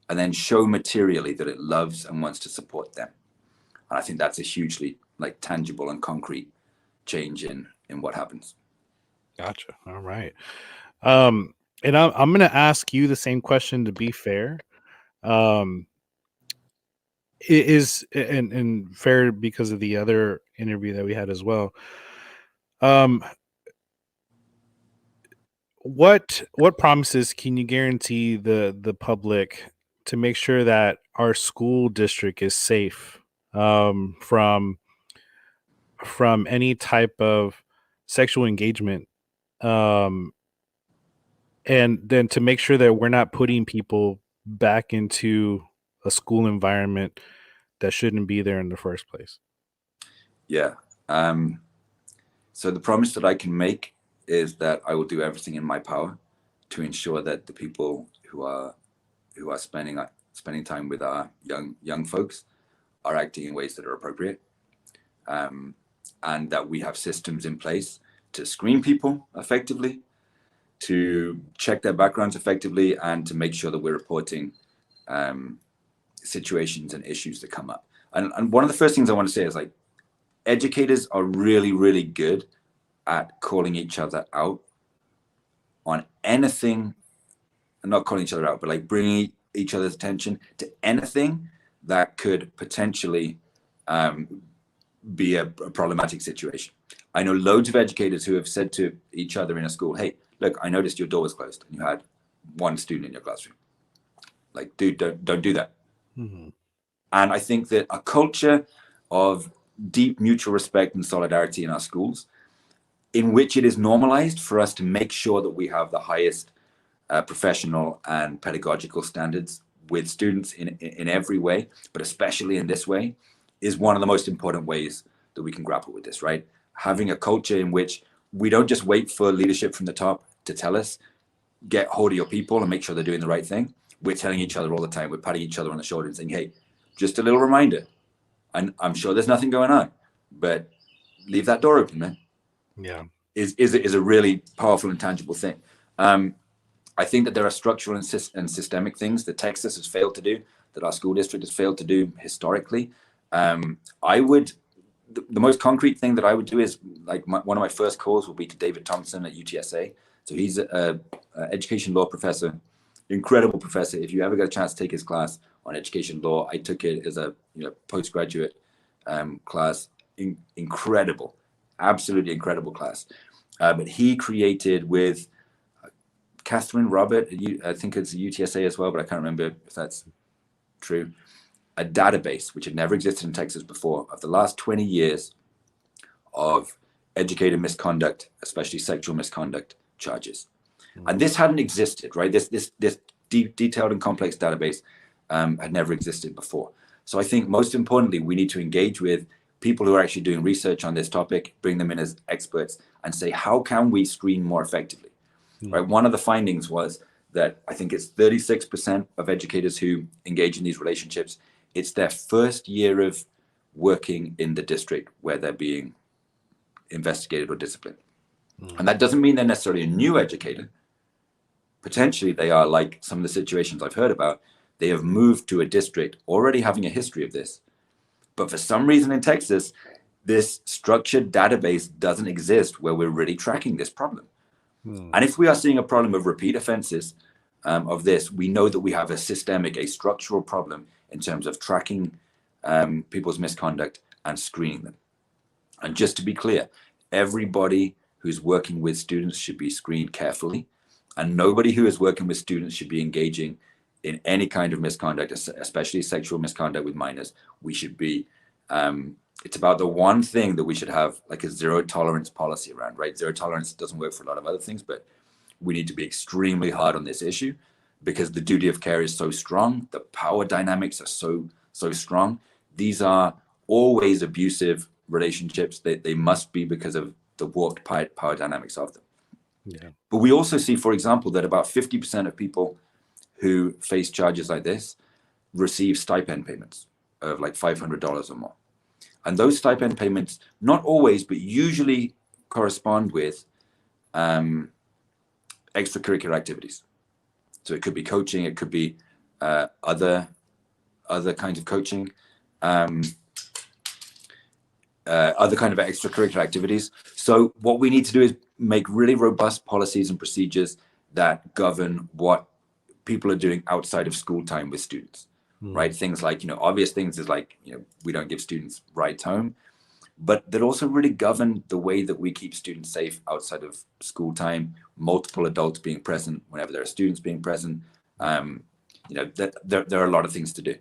Speaker 2: and then show materially that it loves and wants to support them. And I think that's a hugely tangible and concrete change in what happens.
Speaker 1: Gotcha. All right. And I'm going to ask you the same question to be fair. It is and fair because of the other interview that we had as well. What promises can you guarantee the public to make sure that our school district is safe from any type of sexual engagement, and then to make sure that we're not putting people back into a school environment that shouldn't be there in the first place?
Speaker 2: Yeah. So the promise that I can make is that I will do everything in my power to ensure that the people who are spending time with our young folks are acting in ways that are appropriate, and that we have systems in place to screen people effectively, to check their backgrounds effectively, and to make sure that we're reporting situations and issues that come up. And one of the first things I want to say is educators are really, really good at calling each other out on anything, and not calling each other out, but bringing each other's attention to anything that could potentially be a problematic situation. I know loads of educators who have said to each other in a school, "Hey, look, I noticed your door was closed and you had one student in your classroom. Dude, don't do that."
Speaker 1: Mm-hmm.
Speaker 2: And I think that a culture of deep mutual respect and solidarity in our schools, in which it is normalized for us to make sure that we have the highest professional and pedagogical standards with students in every way, but especially in this way, is one of the most important ways that we can grapple with this, right? Having a culture in which we don't just wait for leadership from the top to tell us, get hold of your people and make sure they're doing the right thing. We're telling each other all the time. We're patting each other on the shoulder and saying, "Hey, just a little reminder. And I'm sure there's nothing going on, but leave that door open, man."
Speaker 1: Yeah.
Speaker 2: Is a really powerful and tangible thing. I think that there are structural and systemic things that Texas has failed to do, that our school district has failed to do historically. The most concrete thing that I would do is one of my first calls will be to David Thompson at UTSA. So he's a education law professor, incredible professor. If you ever get a chance to take his class on education law, I took it as a postgraduate class. Incredible, absolutely incredible class. But he created with Catherine Robert, I think it's UTSA as well, but I can't remember if that's true, a database which had never existed in Texas before of the last 20 years of educator misconduct, especially sexual misconduct charges. And this hadn't existed, right? This detailed and complex database had never existed before. So I think most importantly, we need to engage with people who are actually doing research on this topic, bring them in as experts and say, how can we screen more effectively? Right? One of the findings was that I think it's 36% of educators who engage in these relationships, it's their first year of working in the district where they're being investigated or disciplined. And that doesn't mean they're necessarily a new educator. Potentially they are, like some of the situations I've heard about, they have moved to a district already having a history of this. But for some reason in Texas, this structured database doesn't exist where we're really tracking this problem. And if we are seeing a problem of repeat offenses of this, we know that we have a systemic, a structural problem in terms of tracking people's misconduct and screening them. And just to be clear, everybody who's working with students should be screened carefully, and nobody who is working with students should be engaging in any kind of misconduct, especially sexual misconduct with minors. We should be, it's about the one thing that we should have like a zero tolerance policy around, right? Zero tolerance doesn't work for a lot of other things, but we need to be extremely hard on this issue because the duty of care is so strong. The power dynamics are so strong. These are always abusive relationships. They must be because of the warped power dynamics of them.
Speaker 1: Yeah.
Speaker 2: But we also see, for example, that about 50% of people who face charges like this receive stipend payments of like $500 or more. And those stipend payments, not always, but usually correspond with extracurricular activities. So it could be coaching, it could be other kinds of coaching, other kind of extracurricular activities. So what we need to do is make really robust policies and procedures that govern what people are doing outside of school time with students, right? Things like, obvious things is like, we don't give students rides home, but that also really govern the way that we keep students safe outside of school time, multiple adults being present whenever there are students being present. That there are a lot of things to do.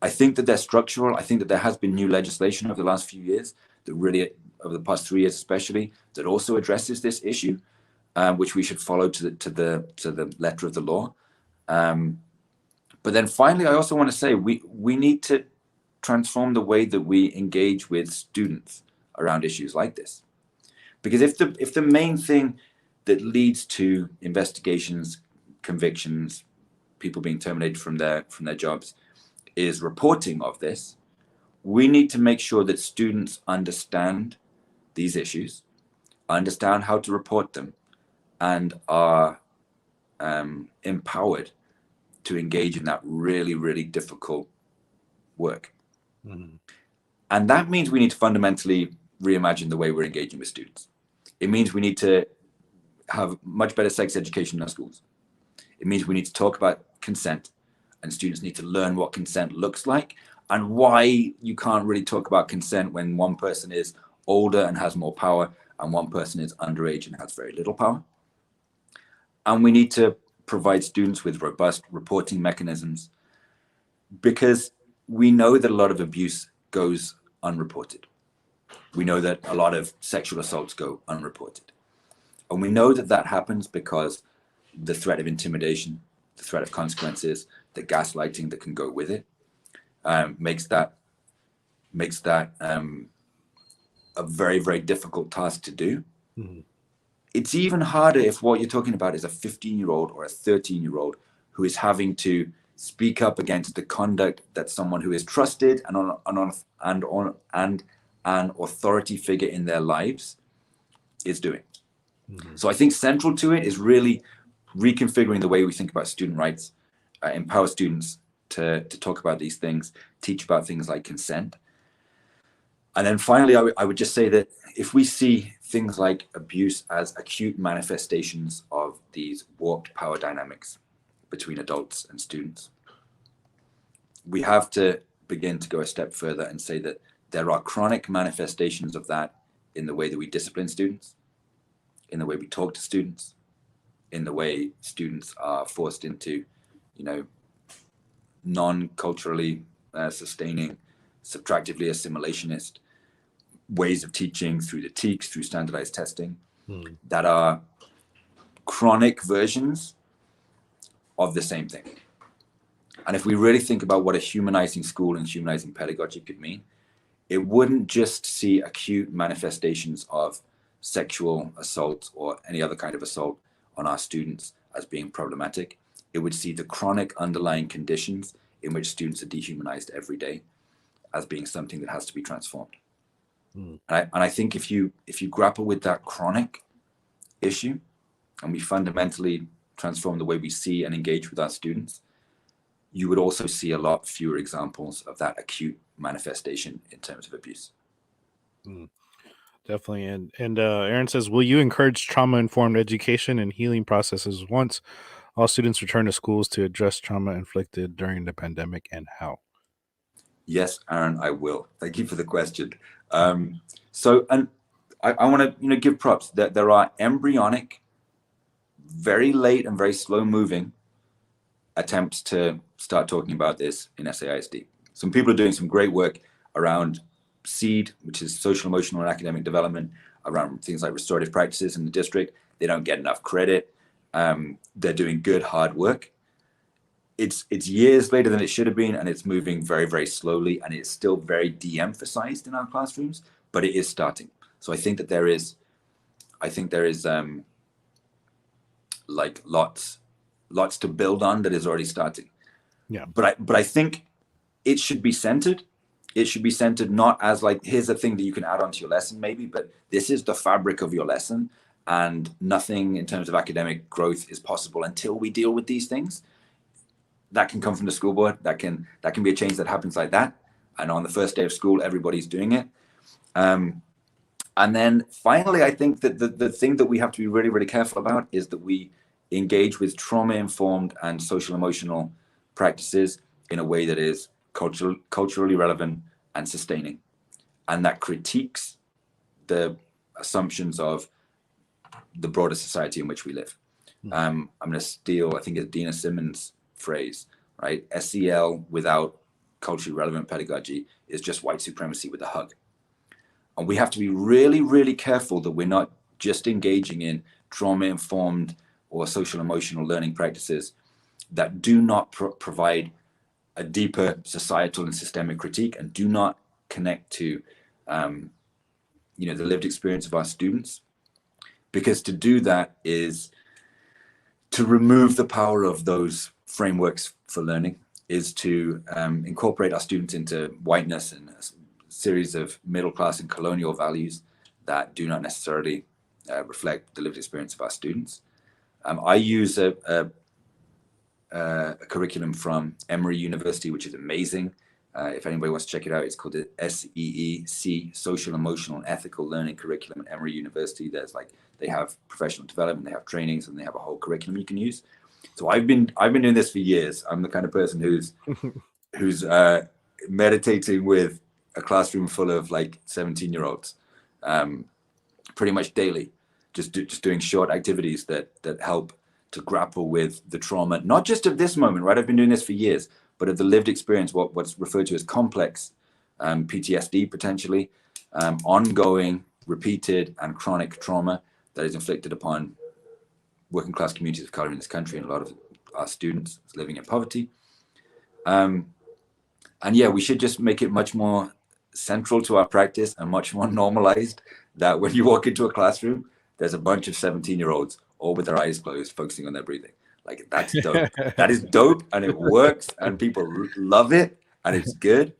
Speaker 2: I think that they're structural. I think that there has been new legislation over the last few years that really, over the past 3 years especially, that also addresses this issue, which we should follow to the letter of the law. But then finally, I also want to say we need to transform the way that we engage with students around issues like this. Because if the main thing that leads to investigations, convictions, people being terminated from their jobs is reporting of this, we need to make sure that students understand these issues, understand how to report them, and are empowered to engage in that really, really difficult work. And that means we need to fundamentally reimagine the way we're engaging with students. It means we need to have much better sex education in our schools. It means we need to talk about consent, and students need to learn what consent looks like and why you can't really talk about consent when one person is older and has more power and one person is underage and has very little power. And we need to provide students with robust reporting mechanisms, because we know that a lot of abuse goes unreported. We know that a lot of sexual assaults go unreported. And we know that that happens because the threat of intimidation, the threat of consequences, the gaslighting that can go with it, makes that a very, very difficult task to do. It's even harder if what you're talking about is a 15-year-old or a 13-year-old who is having to speak up against the conduct that someone who is trusted and an authority figure in their lives is doing. So I think central to it is really reconfiguring the way we think about student rights, empower students to talk about these things, teach about things like consent. And then finally, I would just say that if we see things like abuse as acute manifestations of these warped power dynamics between adults and students, we have to begin to go a step further and say that there are chronic manifestations of that in the way that we discipline students, in the way we talk to students, in the way students are forced into, non-culturally sustaining, subtractively assimilationist ways of teaching through the TEKS, through standardized testing, that are chronic versions of the same thing. And if we really think about what a humanizing school and humanizing pedagogy could mean, it wouldn't just see acute manifestations of sexual assault or any other kind of assault on our students as being problematic. It would see the chronic underlying conditions in which students are dehumanized every day as being something that has to be transformed. And I think if you grapple with that chronic issue and we fundamentally transform the way we see and engage with our students, you would also see a lot fewer examples of that acute manifestation in terms of abuse.
Speaker 1: Definitely. And Aaron says, will you encourage trauma-informed education and healing processes once all students return to schools to address trauma inflicted during the pandemic, and how?
Speaker 2: Yes, Aaron, I will. Thank you for the question. And I want to, give props that there are embryonic, very late and very slow moving attempts to start talking about this in SAISD. Some people are doing some great work around SEED, which is social, emotional, and academic development, around things like restorative practices in the district. They don't get enough credit. They're doing good, hard work. It's years later than it should have been, and it's moving very, very slowly, and it's still very de-emphasized in our classrooms, but it is starting. So I think there is like lots to build on that is already starting.
Speaker 1: Yeah.
Speaker 2: But I think it should be centered. It should be centered not as like, here's a thing that you can add onto your lesson maybe, but this is the fabric of your lesson, and nothing in terms of academic growth is possible until we deal with these things. That can come from the school board. That can be a change that happens like that. And on the first day of school, everybody's doing it. And then finally, I think that the thing that we have to be really, really careful about is that we engage with trauma-informed and social emotional practices in a way that is culturally relevant and sustaining, and that critiques the assumptions of the broader society in which we live. I'm going to steal, I think it's Dina Simmons' phrase, right? SEL without culturally relevant pedagogy is just white supremacy with a hug. And we have to be really, really careful that we're not just engaging in trauma-informed or social emotional learning practices that do not provide a deeper societal and systemic critique and do not connect to the lived experience of our students. Because to do that is to remove the power of those frameworks for learning, is to incorporate our students into whiteness and a series of middle class and colonial values that do not necessarily reflect the lived experience of our students. I use a curriculum from Emory University, which is amazing. If anybody wants to check it out, it's called the SEEC, Social, Emotional, and Ethical Learning Curriculum at Emory University. They have professional development, they have trainings, and they have a whole curriculum you can use. So I've been doing this for years. I'm the kind of person who's meditating with a classroom full of like 17-year-olds, pretty much daily, just doing short activities that help to grapple with the trauma, not just of this moment, right? I've been doing this for years, but of the lived experience, what's referred to as complex PTSD, potentially, ongoing, repeated, and chronic trauma that is inflicted upon working class communities of color in this country, and a lot of our students living in poverty. And yeah, we should just make it much more central to our practice and much more normalized that when you walk into a classroom, there's a bunch of 17-year-olds all with their eyes closed, focusing on their breathing. Like, that's dope. That is dope, and it works, and people love it, and it's good.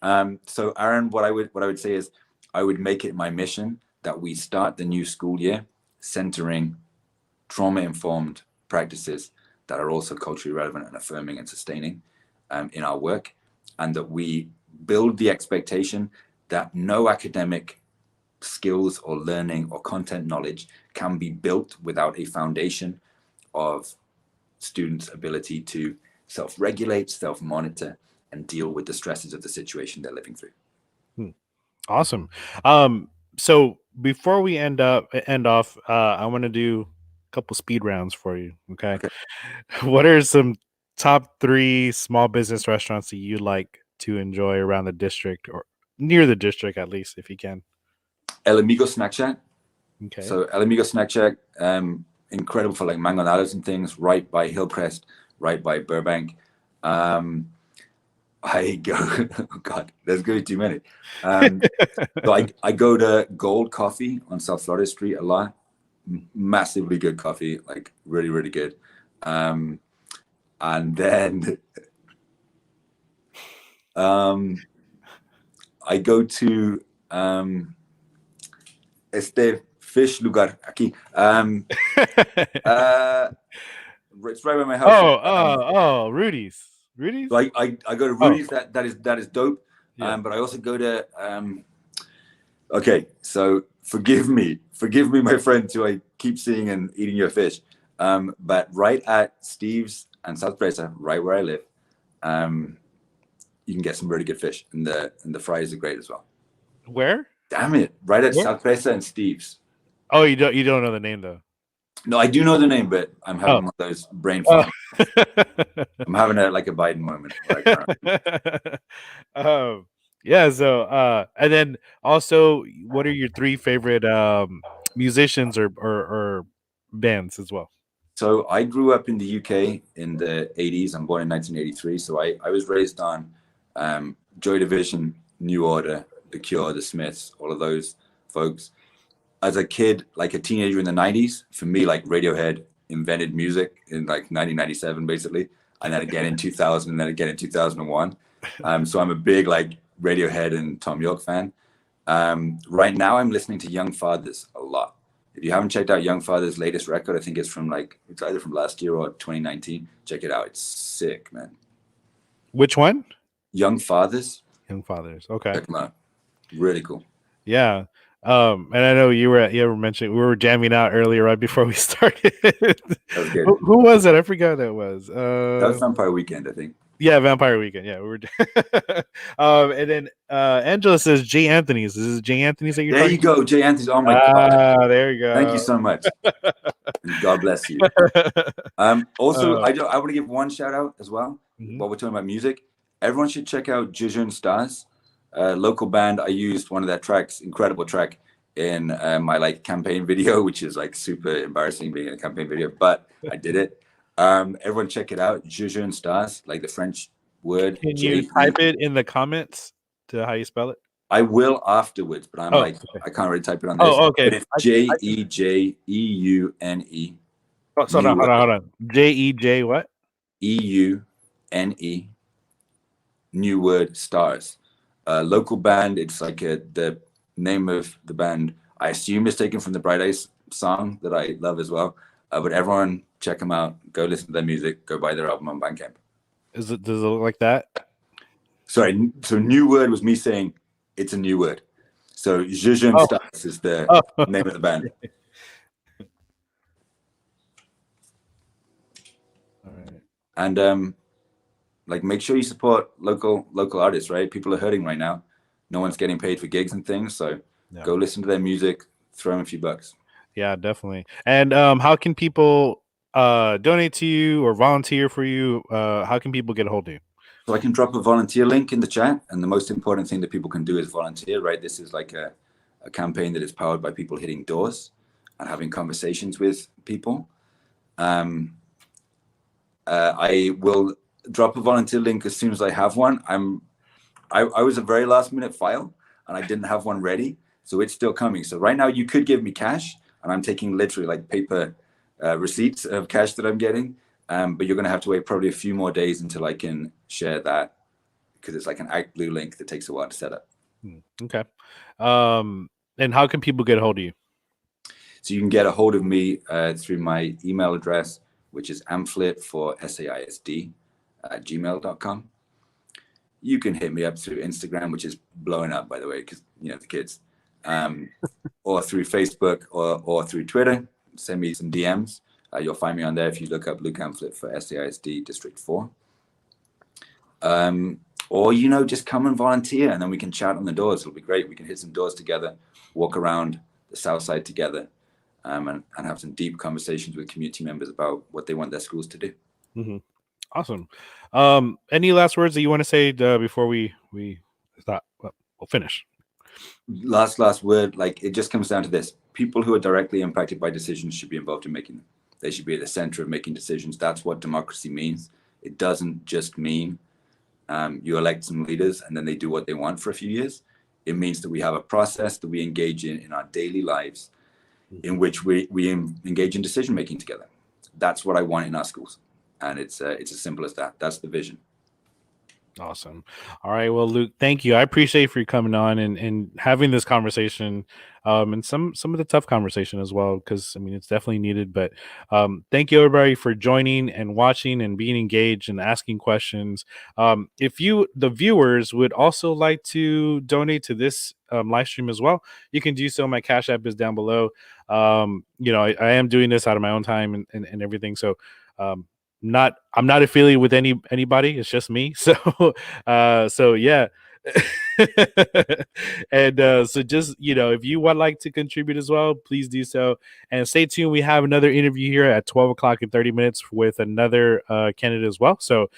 Speaker 2: So Aaron, what I would say is I would make it my mission that we start the new school year centering trauma-informed practices that are also culturally relevant and affirming and sustaining in our work, and that we build the expectation that no academic skills or learning or content knowledge can be built without a foundation of students' ability to self-regulate, self-monitor, and deal with the stresses of the situation they're living through.
Speaker 1: Awesome. So before we end off, I want to do a couple speed rounds for you. Okay. What are some top 3 small business restaurants that you like to enjoy around the district, or near the district, at least, if you can?
Speaker 2: El Amigo Snack Shack.
Speaker 1: Okay.
Speaker 2: So El Amigo Snack Shack, incredible for like mangonadas and things, right by Hillcrest, right by Burbank. I go, oh God, there's going to be too many. So I go to Gold Coffee on South Florida Street a lot. Massively good coffee, like really, really good. And then I go to fish lugar aquí. It's right by my house.
Speaker 1: Rudy's. Rudy's?
Speaker 2: So I go to Rudy's. That is dope. Yeah. But I also go to okay, so forgive me, my friend, who I keep seeing and eating your fish. But right at Steve's and South Presa, right where I live, you can get some really good fish, and the fries are great as well.
Speaker 1: Where?
Speaker 2: Damn it! Right at
Speaker 1: Where?
Speaker 2: Salpresa and Steve's.
Speaker 1: Oh, you don't know the name though.
Speaker 2: No, I do know the name, but I'm
Speaker 1: Oh.
Speaker 2: having one of those brain
Speaker 1: Oh.
Speaker 2: fog. I'm having a Biden moment right now.
Speaker 1: um, yeah. So, and then also, what are your three favorite musicians or bands as well?
Speaker 2: So I grew up in the UK in the 80s. I'm born in 1983. So I was raised on Joy Division, New Order, The Cure, The Smiths, all of those folks. As a kid, like a teenager in the 90s, for me, like Radiohead invented music in like 1997, basically. And then again in 2000, and then again in 2001. So I'm a big like Radiohead and Tom York fan. Right now, I'm listening to Young Fathers a lot. If you haven't checked out Young Father's latest record, I think it's either from last year or 2019. Check it out. It's sick, man.
Speaker 1: Which one?
Speaker 2: Young Fathers.
Speaker 1: Young Fathers. Okay.
Speaker 2: Check them out. Really cool.
Speaker 1: Yeah. And I know you were mentioning we were jamming out earlier right before we started.
Speaker 2: That was good.
Speaker 1: Who was it? I forgot who that was.
Speaker 2: That was Vampire Weekend, I think.
Speaker 1: Yeah, Vampire Weekend. Yeah, we were. And then Angela says Jay Anthony's. This is Jay Anthony's that you're
Speaker 2: There
Speaker 1: talking
Speaker 2: you go, Jay Anthony's. Oh my God.
Speaker 1: There you go.
Speaker 2: Thank you so much. And God bless you. Also, I want to give one shout out as well. While we're talking about music, everyone should check out Jejun Stars, local band. I used one of their tracks, incredible track, in my like campaign video, which is like super embarrassing being in a campaign video, but I did it. Everyone check it out. Jejun Stars, like the French word.
Speaker 1: Can you type it in the comments to how you spell it?
Speaker 2: I will afterwards, but I'm I can't really type it on this.
Speaker 1: Oh, okay.
Speaker 2: But it's Jejeune.
Speaker 1: Oh, so hold on. Jej what?
Speaker 2: EUNE. New word stars. Local band. It's like the name of the band. I assume is taken from the Bright Eyes song that I love as well. But everyone check them out. Go listen to their music. Go buy their album on Bandcamp.
Speaker 1: Does it look like that?
Speaker 2: Sorry. So new word was me saying it's a new word. So Jejun Stars is the name of the band.
Speaker 1: All right.
Speaker 2: And like make sure you support local artists, right? People are hurting right now. No one's getting paid for gigs and things. So go listen to their music, throw them a few bucks.
Speaker 1: Yeah, definitely. And how can people donate to you or volunteer for you? How can people get a hold of you?
Speaker 2: So I can drop a volunteer link in the chat. And the most important thing that people can do is volunteer, right? This is like a campaign that is powered by people hitting doors and having conversations with people. I will drop a volunteer link as soon as I have one. I was a very last minute file and I didn't have one ready. So it's still coming. So right now you could give me cash and I'm taking literally like paper receipts of cash that I'm getting. But you're going to have to wait probably a few more days until I can share that because it's like an ActBlue link that takes a while to set up.
Speaker 1: Okay. And how can people get a hold of you?
Speaker 2: So you can get a hold of me through my email address, which is Amphlett for SAISD at gmail.com. You can hit me up through Instagram, which is blowing up, by the way, because, you know, the kids, or through Facebook or through Twitter. Send me some DMs. You'll find me on there if you look up Luke Amphlett for SAISD District 4. Or, you know, just come and volunteer and then we can chat on the doors. It'll be great. We can hit some doors together, walk around the South Side together, and have some deep conversations with community members about what they want their schools to do.
Speaker 1: Mm-hmm. Awesome. Any last words that you want to say before we stop? Well, we'll finish.
Speaker 2: Last word, like it just comes down to this. People who are directly impacted by decisions should be involved in making them. They should be at the center of making decisions. That's what democracy means. It doesn't just mean you elect some leaders and then they do what they want for a few years. It means that we have a process that we engage in our daily lives in which we engage in decision making together. That's what I want in our schools. And it's as simple as that. That's the vision.
Speaker 1: Awesome. All right. Well, Luke, thank you. I appreciate for you coming on and having this conversation, and some of the tough conversation as well, because I mean it's definitely needed. But thank you everybody for joining and watching and being engaged and asking questions. If you, the viewers, would also like to donate to this live stream as well, you can do so. My Cash App is down below. You know, I am doing this out of my own time and everything. So I'm not affiliated with anybody. It's just me. So so yeah, And so just, if you would like to contribute as well, please do so. And stay tuned. We have another interview here at 12 o'clock in 30 minutes with another candidate as well. So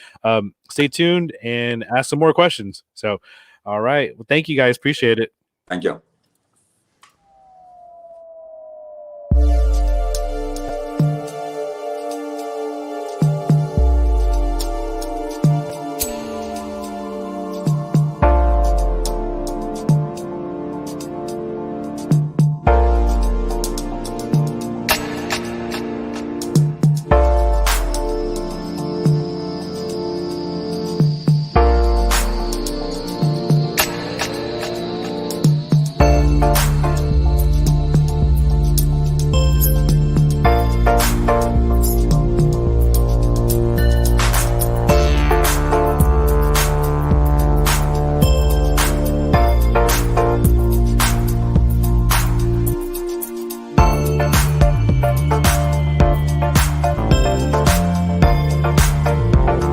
Speaker 1: stay tuned and ask some more questions. So, all right. Well, thank you guys. Appreciate it.
Speaker 2: Thank you.